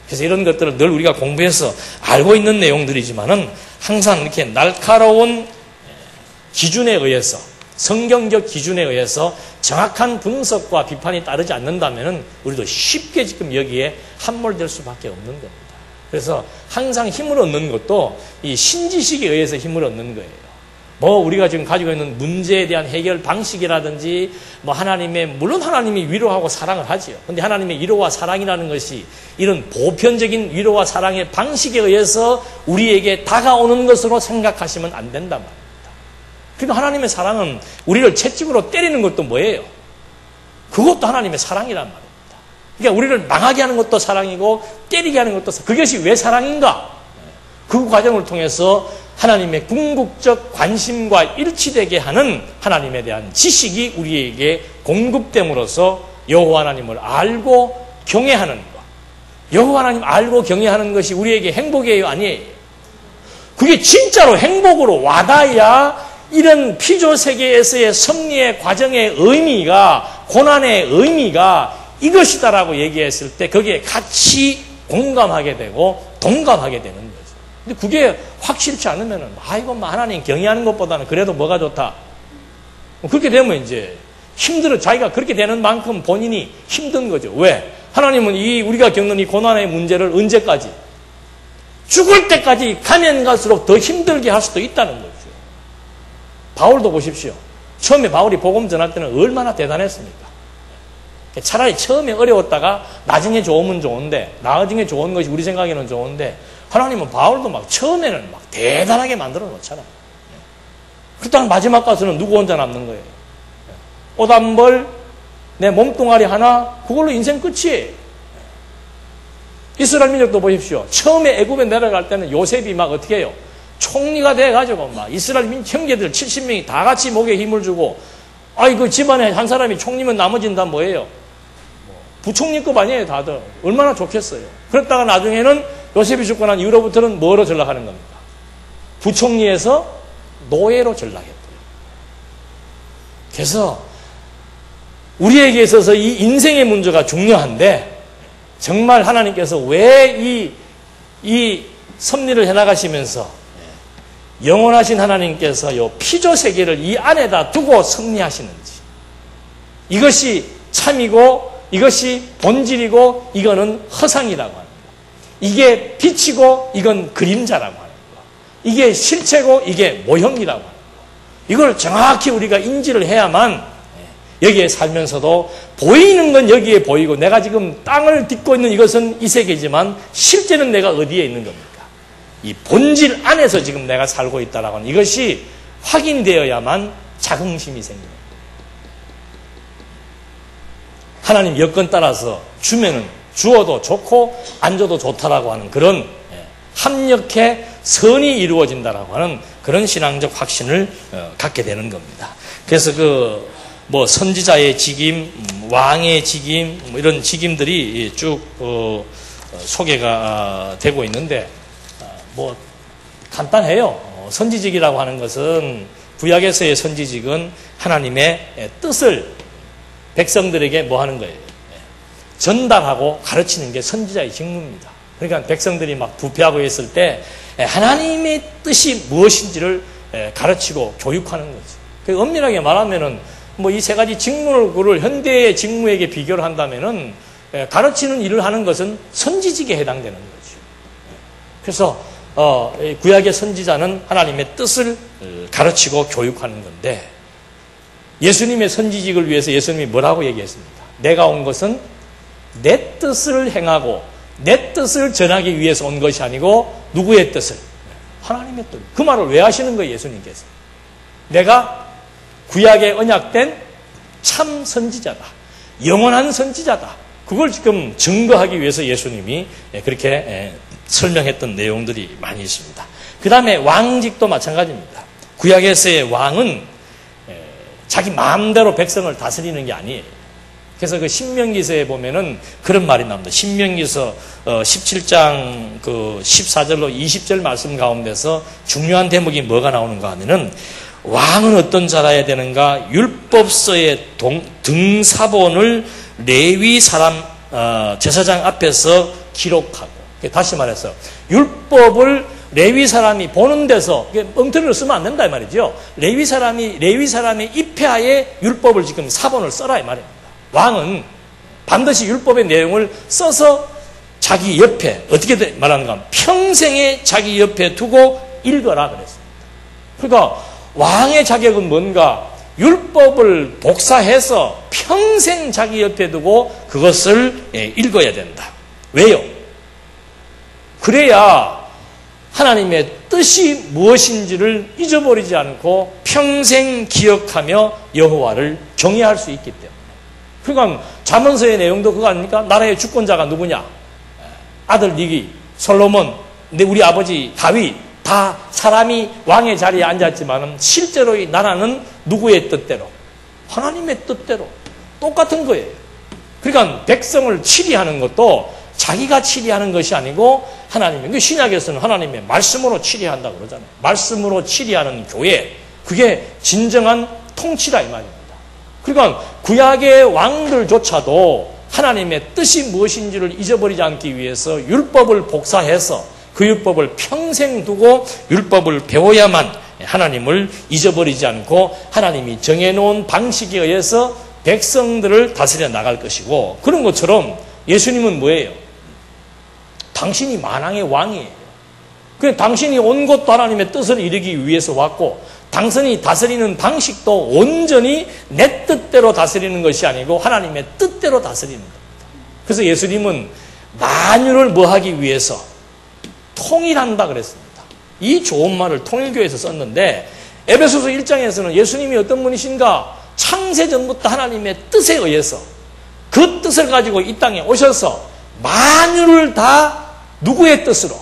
그래서 이런 것들을 늘 우리가 공부해서 알고 있는 내용들이지만은 항상 이렇게 날카로운 기준에 의해서, 성경적 기준에 의해서 정확한 분석과 비판이 따르지 않는다면은 우리도 쉽게 지금 여기에 함몰될 수밖에 없는 겁니다. 그래서 항상 힘을 얻는 것도 이 신지식에 의해서 힘을 얻는 거예요. 우리가 지금 가지고 있는 문제에 대한 해결 방식이라든지, 물론 하나님이 위로하고 사랑을 하지요. 근데 하나님의 위로와 사랑이라는 것이 이런 보편적인 위로와 사랑의 방식에 의해서 우리에게 다가오는 것으로 생각하시면 안 된단 말입니다. 그러니까 하나님의 사랑은 우리를 채찍으로 때리는 것도 뭐예요? 그것도 하나님의 사랑이란 말입니다. 그러니까 우리를 망하게 하는 것도 사랑이고 때리게 하는 것도 그것이 왜 사랑인가? 그 과정을 통해서 하나님의 궁극적 관심과 일치되게 하는 하나님에 대한 지식이 우리에게 공급됨으로써 여호와 하나님을 알고 경외하는 것. 여호와 하나님 알고 경외하는 것이 우리에게 행복이에요? 아니에요? 그게 진짜로 행복으로 와닿아야 이런 피조세계에서의 승리의 과정의 의미가, 고난의 의미가 이것이다라고 얘기했을 때 거기에 같이 공감하게 되고 동감하게 되는 거죠. 근데 그게 확실치 않으면은, 이거 하나님 경외하는 것보다는 그래도 뭐가 좋다. 그렇게 되면 이제 힘들어. 자기가 그렇게 되는 만큼 본인이 힘든 거죠. 왜? 하나님은 우리가 겪는 이 고난의 문제를 언제까지? 죽을 때까지 가면 갈수록 더 힘들게 할 수도 있다는 거죠. 바울도 보십시오. 처음에 바울이 복음 전할 때는 얼마나 대단했습니까? 차라리 처음에 어려웠다가 나중에 좋으면 좋은데, 나중에 좋은 것이 우리 생각에는 좋은데, 하나님은 바울도 막 처음에는 막 대단하게 만들어 놓잖아요. 그렇다가 마지막 가서는 누구 혼자 남는 거예요? 옷 한 벌, 내 몸뚱아리 하나, 그걸로 인생 끝이에요. 이스라엘 민족도 보십시오. 처음에 애굽에 내려갈 때는 요셉이 막 어떻게 해요? 총리가 돼가지고 막 이스라엘 형제들 70명이 다 같이 목에 힘을 주고, 그 집안에 한 사람이 총리면 나머지는 다 뭐예요? 부총리급 아니에요, 다들. 얼마나 좋겠어요. 그랬다가 나중에는 요셉이 죽고 난 이후로부터는 뭐로 전락하는 겁니까? 부총리에서 노예로 전락했대요. 그래서 우리에게 있어서 이 인생의 문제가 중요한데, 정말 하나님께서 왜 이 섭리를 해나가시면서 영원하신 하나님께서 이 피조세계를 이 안에다 두고 섭리하시는지, 이것이 참이고 이것이 본질이고 이거는 허상이라고 합니다. 이게 빛이고 이건 그림자라고 하는 거, 이게 실체고 이게 모형이라고 하는 거, 이걸 정확히 우리가 인지를 해야만 여기에 살면서도 보이는 건 여기에 보이고, 내가 지금 땅을 딛고 있는 이것은 이 세계지만 실제는 내가 어디에 있는 겁니까? 이 본질 안에서 지금 내가 살고 있다라고 하는 이것이 확인되어야만 자긍심이 생깁니다. 하나님 여건 따라서 주면은 주어도 좋고 안 줘도 좋다라고 하는 그런 합력해 선이 이루어진다라고 하는 그런 신앙적 확신을 갖게 되는 겁니다. 그래서 선지자의 직임, 왕의 직임, 이런 직임들이 쭉 소개가 되고 있는데, 간단해요. 선지직이라고 하는 것은, 구약에서의 선지직은 하나님의 뜻을 백성들에게 뭐 하는 거예요? 전달하고 가르치는 게 선지자의 직무입니다. 그러니까 백성들이 막 부패하고 있을 때 하나님의 뜻이 무엇인지를 가르치고 교육하는 거죠. 엄밀하게 말하면은 이 세 가지 직무를 현대의 직무에게 비교를 한다면은 가르치는 일을 하는 것은 선지직에 해당되는 거죠. 그래서 구약의 선지자는 하나님의 뜻을 가르치고 교육하는 건데, 예수님의 선지직을 위해서 예수님이 뭐라고 얘기했습니까? 내가 온 것은 내 뜻을 행하고 내 뜻을 전하기 위해서 온 것이 아니고 누구의 뜻을? 하나님의 뜻. 그 말을 왜 하시는 거예요, 예수님께서? 내가 구약에 언약된 참 선지자다. 영원한 선지자다. 그걸 지금 증거하기 위해서 예수님이 그렇게 설명했던 내용들이 많이 있습니다. 그 다음에 왕직도 마찬가지입니다. 구약에서의 왕은 자기 마음대로 백성을 다스리는 게 아니에요. 그래서 그 신명기서에 보면은 그런 말이 나옵니다. 신명기서 17장 14절로 20절 말씀 가운데서 중요한 대목이 뭐가 나오는가 하면은, 왕은 어떤 자라야 되는가? 율법서의 등사본을 레위 사람 제사장 앞에서 기록하고, 다시 말해서 율법을 레위 사람이 보는 데서 엉터리로 쓰면 안 된다 이 말이죠. 레위 사람의 입회하에 율법을 지금 사본을 써라 이 말입니다. 왕은 반드시 율법의 내용을 써서 자기 옆에, 어떻게 말하는가? 평생에 자기 옆에 두고 읽어라 그랬습니다. 그러니까 왕의 자격은 뭔가? 율법을 복사해서 평생 자기 옆에 두고 그것을 읽어야 된다. 왜요? 그래야 하나님의 뜻이 무엇인지를 잊어버리지 않고 평생 기억하며 여호와를 경외할 수 있기 때문에. 그러니까 잠언서의 내용도 그거 아닙니까? 나라의 주권자가 누구냐? 아들 니기, 솔로몬, 우리 아버지 다윗, 다 사람이 왕의 자리에 앉았지만 실제로 이 나라는 누구의 뜻대로? 하나님의 뜻대로 똑같은 거예요. 그러니까 백성을 치리하는 것도 자기가 치리하는 것이 아니고 하나님의, 신약에서는 하나님의 말씀으로 치리한다고 그러잖아요. 말씀으로 치리하는 교회, 그게 진정한 통치다 이 말입니다. 그러니까 구약의 왕들조차도 하나님의 뜻이 무엇인지를 잊어버리지 않기 위해서 율법을 복사해서 그 율법을 평생 두고 율법을 배워야만 하나님을 잊어버리지 않고 하나님이 정해놓은 방식에 의해서 백성들을 다스려 나갈 것이고, 그런 것처럼 예수님은 뭐예요? 당신이 만왕의 왕이에요. 그래서 당신이 온 곳도 하나님의 뜻을 이루기 위해서 왔고, 당신이 다스리는 방식도 온전히 내 뜻대로 다스리는 것이 아니고 하나님의 뜻대로 다스리는 겁니다. 그래서 예수님은 만유를 뭐 하기 위해서? 통일한다 그랬습니다. 이 좋은 말을 통일교에서 썼는데, 에베소서 1장에서는 예수님이 어떤 분이신가? 창세전부터 하나님의 뜻에 의해서 그 뜻을 가지고 이 땅에 오셔서 만유를 다 누구의 뜻으로?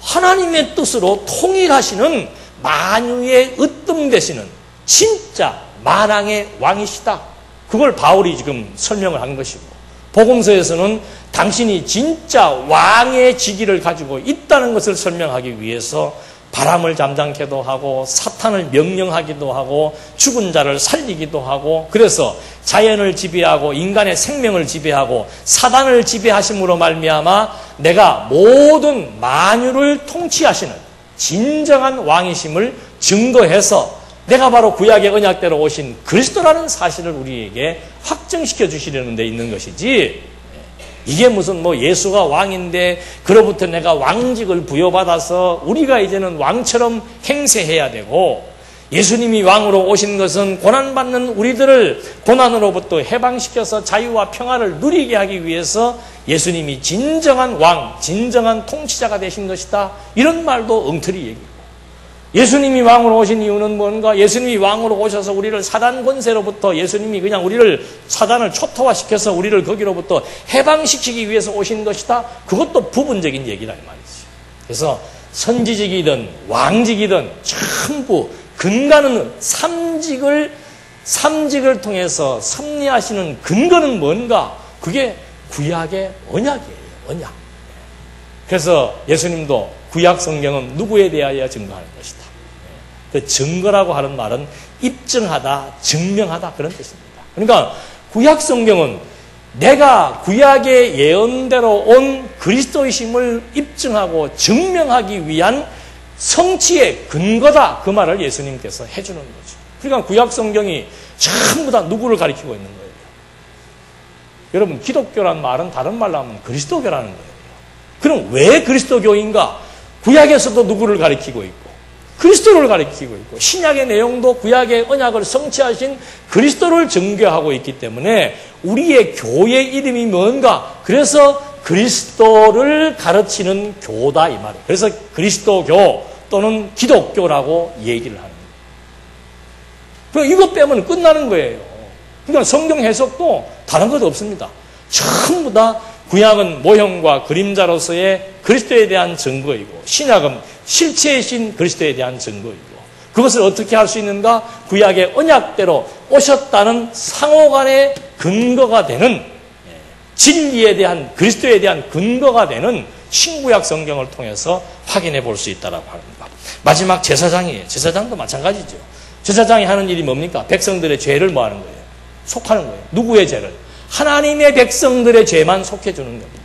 하나님의 뜻으로 통일하시는 만유의 으뜸 되시는 진짜 만왕의 왕이시다. 그걸 바울이 지금 설명을 한 것이고, 복음서에서는 당신이 진짜 왕의 직위를 가지고 있다는 것을 설명하기 위해서 바람을 잠잠케도 하고 사탄을 명령하기도 하고 죽은 자를 살리기도 하고, 그래서 자연을 지배하고 인간의 생명을 지배하고 사단을 지배하심으로 말미암아 내가 모든 만유를 통치하시는 진정한 왕이심을 증거해서 내가 바로 구약의 언약대로 오신 그리스도라는 사실을 우리에게 확정시켜 주시려는 데 있는 것이지, 이게 무슨 뭐 예수가 왕인데 그로부터 내가 왕직을 부여받아서 우리가 이제는 왕처럼 행세해야 되고, 예수님이 왕으로 오신 것은 고난받는 우리들을 고난으로부터 해방시켜서 자유와 평화를 누리게 하기 위해서 예수님이 진정한 왕, 진정한 통치자가 되신 것이다. 이런 말도 엉터리 얘기고, 예수님이 왕으로 오신 이유는 뭔가? 예수님이 왕으로 오셔서 우리를 사단 권세로부터, 예수님이 그냥 우리를 사단을 초토화시켜서 우리를 거기로부터 해방시키기 위해서 오신 것이다. 그것도 부분적인 얘기다 이 말이죠. 그래서 선지직이든 왕직이든 전부 근간은 삼직을 통해서 섭리하시는 근거는 뭔가? 그게 구약의 언약이에요. 언약. 그래서 예수님도 구약 성경은 누구에 대하여 증거하는 것이다. 그 증거라고 하는 말은 입증하다, 증명하다 그런 뜻입니다. 그러니까 구약 성경은 내가 구약의 예언대로 온 그리스도이심을 입증하고 증명하기 위한 성취의 근거다. 그 말을 예수님께서 해주는 거죠. 그러니까 구약 성경이 전부 다 누구를 가리키고 있는 거예요. 여러분, 기독교란 말은 다른 말로 하면 그리스도교라는 거예요. 그럼 왜 그리스도교인가? 구약에서도 누구를 가리키고 있고 그리스도를 가리키고 있고, 신약의 내용도 구약의 언약을 성취하신 그리스도를 증거하고 있기 때문에 우리의 교회 이름이 뭔가? 그래서 그리스도를 가르치는 교다 이 말이에요. 그래서 그리스도교 또는 기독교라고 얘기를 하는 거예요. 이것 빼면 끝나는 거예요. 그러니까 성경 해석도 다른 것 없습니다. 전부 다 구약은 모형과 그림자로서의 그리스도에 대한 증거이고, 신약은 실체이신 그리스도에 대한 증거이고, 그것을 어떻게 할 수 있는가? 구약의 언약대로 오셨다는 상호간의 근거가 되는, 진리에 대한, 그리스도에 대한 근거가 되는 신구약 성경을 통해서 확인해 볼 수 있다고 합니다. 마지막 제사장이에요. 제사장도 마찬가지죠. 제사장이 하는 일이 뭡니까? 백성들의 죄를 뭐 하는 거예요? 속하는 거예요. 누구의 죄를? 하나님의 백성들의 죄만 속해주는 겁니다.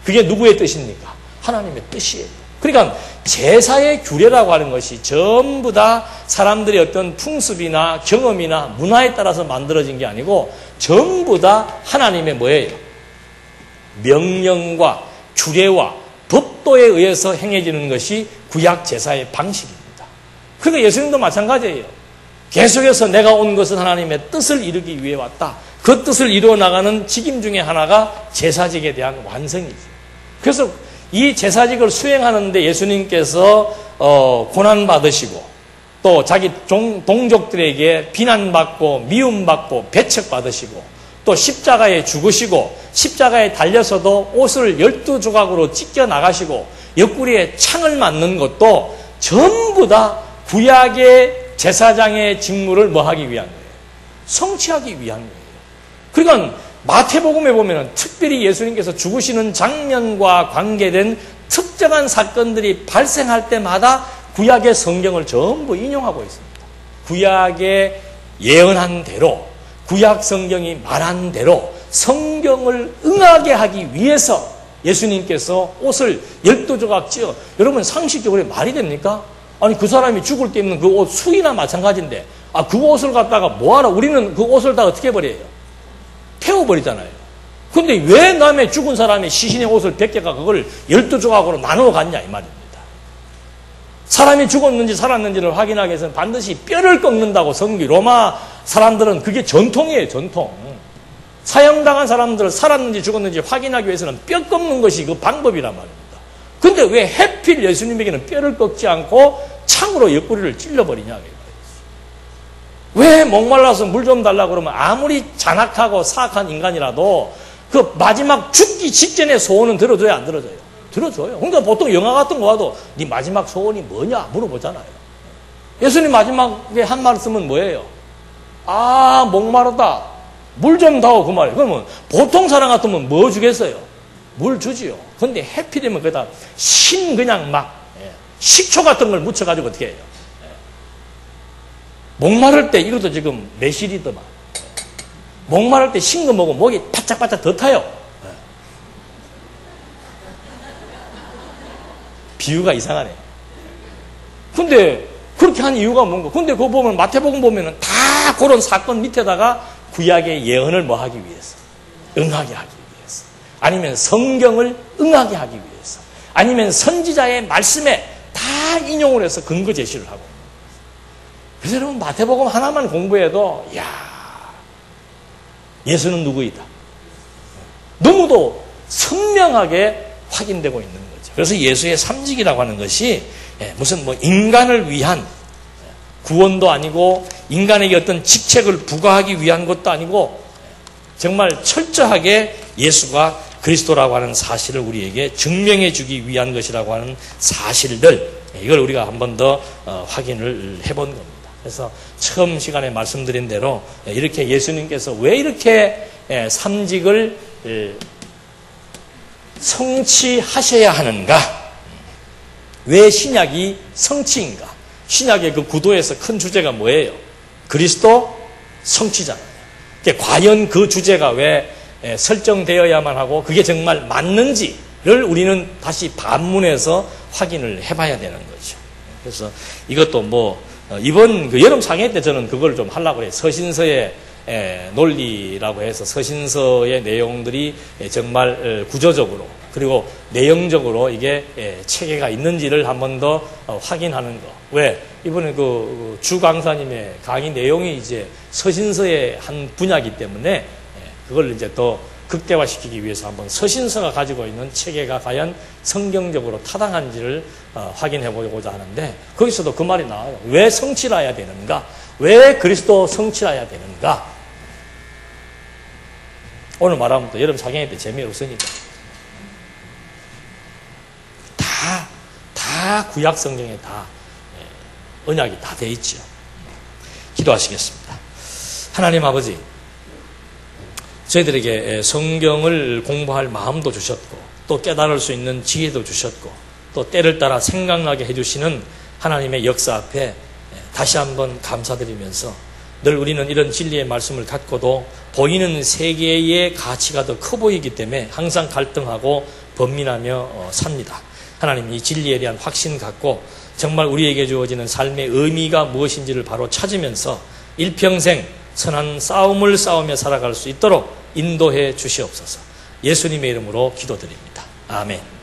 그게 누구의 뜻입니까? 하나님의 뜻이에요. 그러니까 제사의 규례라고 하는 것이 전부 다 사람들의 어떤 풍습이나 경험이나 문화에 따라서 만들어진 게 아니고 전부 다 하나님의 뭐예요? 명령과 규례와 법도에 의해서 행해지는 것이 구약 제사의 방식입니다. 그러니까 예수님도 마찬가지예요. 계속해서 내가 온 것은 하나님의 뜻을 이루기 위해 왔다. 그 뜻을 이루어 나가는 직임 중에 하나가 제사직에 대한 완성이죠. 그래서 이 제사직을 수행하는데 예수님께서 고난받으시고 또 자기 동족들에게 비난받고 미움받고 배척받으시고 또 십자가에 죽으시고 십자가에 달려서도 옷을 12조각으로 찢겨 나가시고 옆구리에 창을 맞는 것도 전부 다 구약의 제사장의 직무를 뭐 하기 위한 거예요? 성취하기 위한 거예요. 그러니까 마태복음에 보면 특별히 예수님께서 죽으시는 장면과 관계된 특정한 사건들이 발생할 때마다 구약의 성경을 전부 인용하고 있습니다. 구약에 예언한 대로, 구약 성경이 말한 대로 성경을 응하게 하기 위해서 예수님께서 옷을 12조각 찌어, 여러분 상식적으로 말이 됩니까? 아니 그 사람이 죽을 때 입는 그 옷 수이나 마찬가지인데, 그 옷을 갖다가 뭐하러, 우리는 그 옷을 다 어떻게 버려요? 태워버리잖아요. 근데 왜 남의 죽은 사람의 시신의 옷을 벗겨가 그걸 12조각으로 나누어 갔냐 이 말입니다. 사람이 죽었는지 살았는지를 확인하기 위해서는 반드시 뼈를 꺾는다고 로마 사람들은 그게 전통이에요, 전통. 사형당한 사람들을 살았는지 죽었는지 확인하기 위해서는 뼈 꺾는 것이 그 방법이란 말입니다. 근데 왜 하필 예수님에게는 뼈를 꺾지 않고 창으로 옆구리를 찔러버리냐. 왜 목말라서 물 좀 달라고 그러면 아무리 잔악하고 사악한 인간이라도 그 마지막 죽기 직전에 소원은 들어줘야 안 들어줘요? 들어줘요. 그러니까 보통 영화 같은 거 봐도 네 마지막 소원이 뭐냐 물어보잖아요. 예수님 마지막에 한 말씀은 뭐예요? 목마르다. 물 좀 다오 그 말이에요. 그러면 보통 사람 같으면 뭐 주겠어요? 물 주지요. 근데 해피되면 거기다 그냥 막 식초 같은 걸 묻혀가지고 어떻게 해요? 목마를 때 이것도 지금 매실이더만. 목마를 때 신 거 먹으면 목이 바짝바짝 더 타요. 비유가 이상하네. 근데 그렇게 한 이유가 뭔가? 근데 그거 보면 마태복음 보면은 다 그런 사건 밑에다가 구약의 예언을 뭐 하기 위해서, 응하게 하기 위해서, 아니면 성경을 응하게 하기 위해서, 아니면 선지자의 말씀에 다 인용을 해서 근거 제시를 하고. 그래서 여러분 마태복음 하나만 공부해도 예수는 누구이다. 너무도 선명하게 확인되고 있는 거죠. 그래서 예수의 삼직이라고 하는 것이 무슨 인간을 위한 구원도 아니고 인간에게 어떤 직책을 부과하기 위한 것도 아니고 정말 철저하게 예수가 그리스도라고 하는 사실을 우리에게 증명해 주기 위한 것이라고 하는 사실들, 이걸 우리가 한 번 더 확인을 해본 겁니다. 그래서 처음 시간에 말씀드린 대로 이렇게 예수님께서 왜 이렇게 삼직을 성취하셔야 하는가? 왜 신약이 성취인가? 신약의 그 구도에서 큰 주제가 뭐예요? 그리스도 성취잖아요. 과연 그 주제가 왜 설정되어야만 하고 그게 정말 맞는지를 우리는 다시 반문해서 확인을 해봐야 되는 거죠. 그래서 이것도 이번 그 여름 상해 때 저는 그걸 좀 하려고 해요. 서신서의 논리라고 해서 서신서의 내용들이 정말 구조적으로 그리고 내용적으로 이게 체계가 있는지를 한 번 더 확인하는 거. 왜? 이번에 그 주 강사님의 강의 내용이 이제 서신서의 한 분야이기 때문에 그걸 이제 더 극대화시키기 위해서 한번 서신서가 가지고 있는 체계가 과연 성경적으로 타당한지를 확인해 보고자 하는데, 거기서도 그 말이 나와요. 왜 성취라야 되는가? 왜 그리스도 성취라야 되는가? 오늘 말하면 또 여름 상해 때 재미없으니까. 다 구약 성경에 다 언약이 다 돼 있죠. 기도하시겠습니다. 하나님 아버지, 저희들에게 성경을 공부할 마음도 주셨고 또 깨달을 수 있는 지혜도 주셨고 또 때를 따라 생각나게 해주시는 하나님의 역사 앞에 다시 한번 감사드리면서, 늘 우리는 이런 진리의 말씀을 갖고도 보이는 세계의 가치가 더 커 보이기 때문에 항상 갈등하고 번민하며 삽니다. 하나님, 이 진리에 대한 확신 갖고 정말 우리에게 주어지는 삶의 의미가 무엇인지를 바로 찾으면서 일평생 선한 싸움을 싸우며 살아갈 수 있도록 인도해 주시옵소서. 예수님의 이름으로 기도드립니다. 아멘.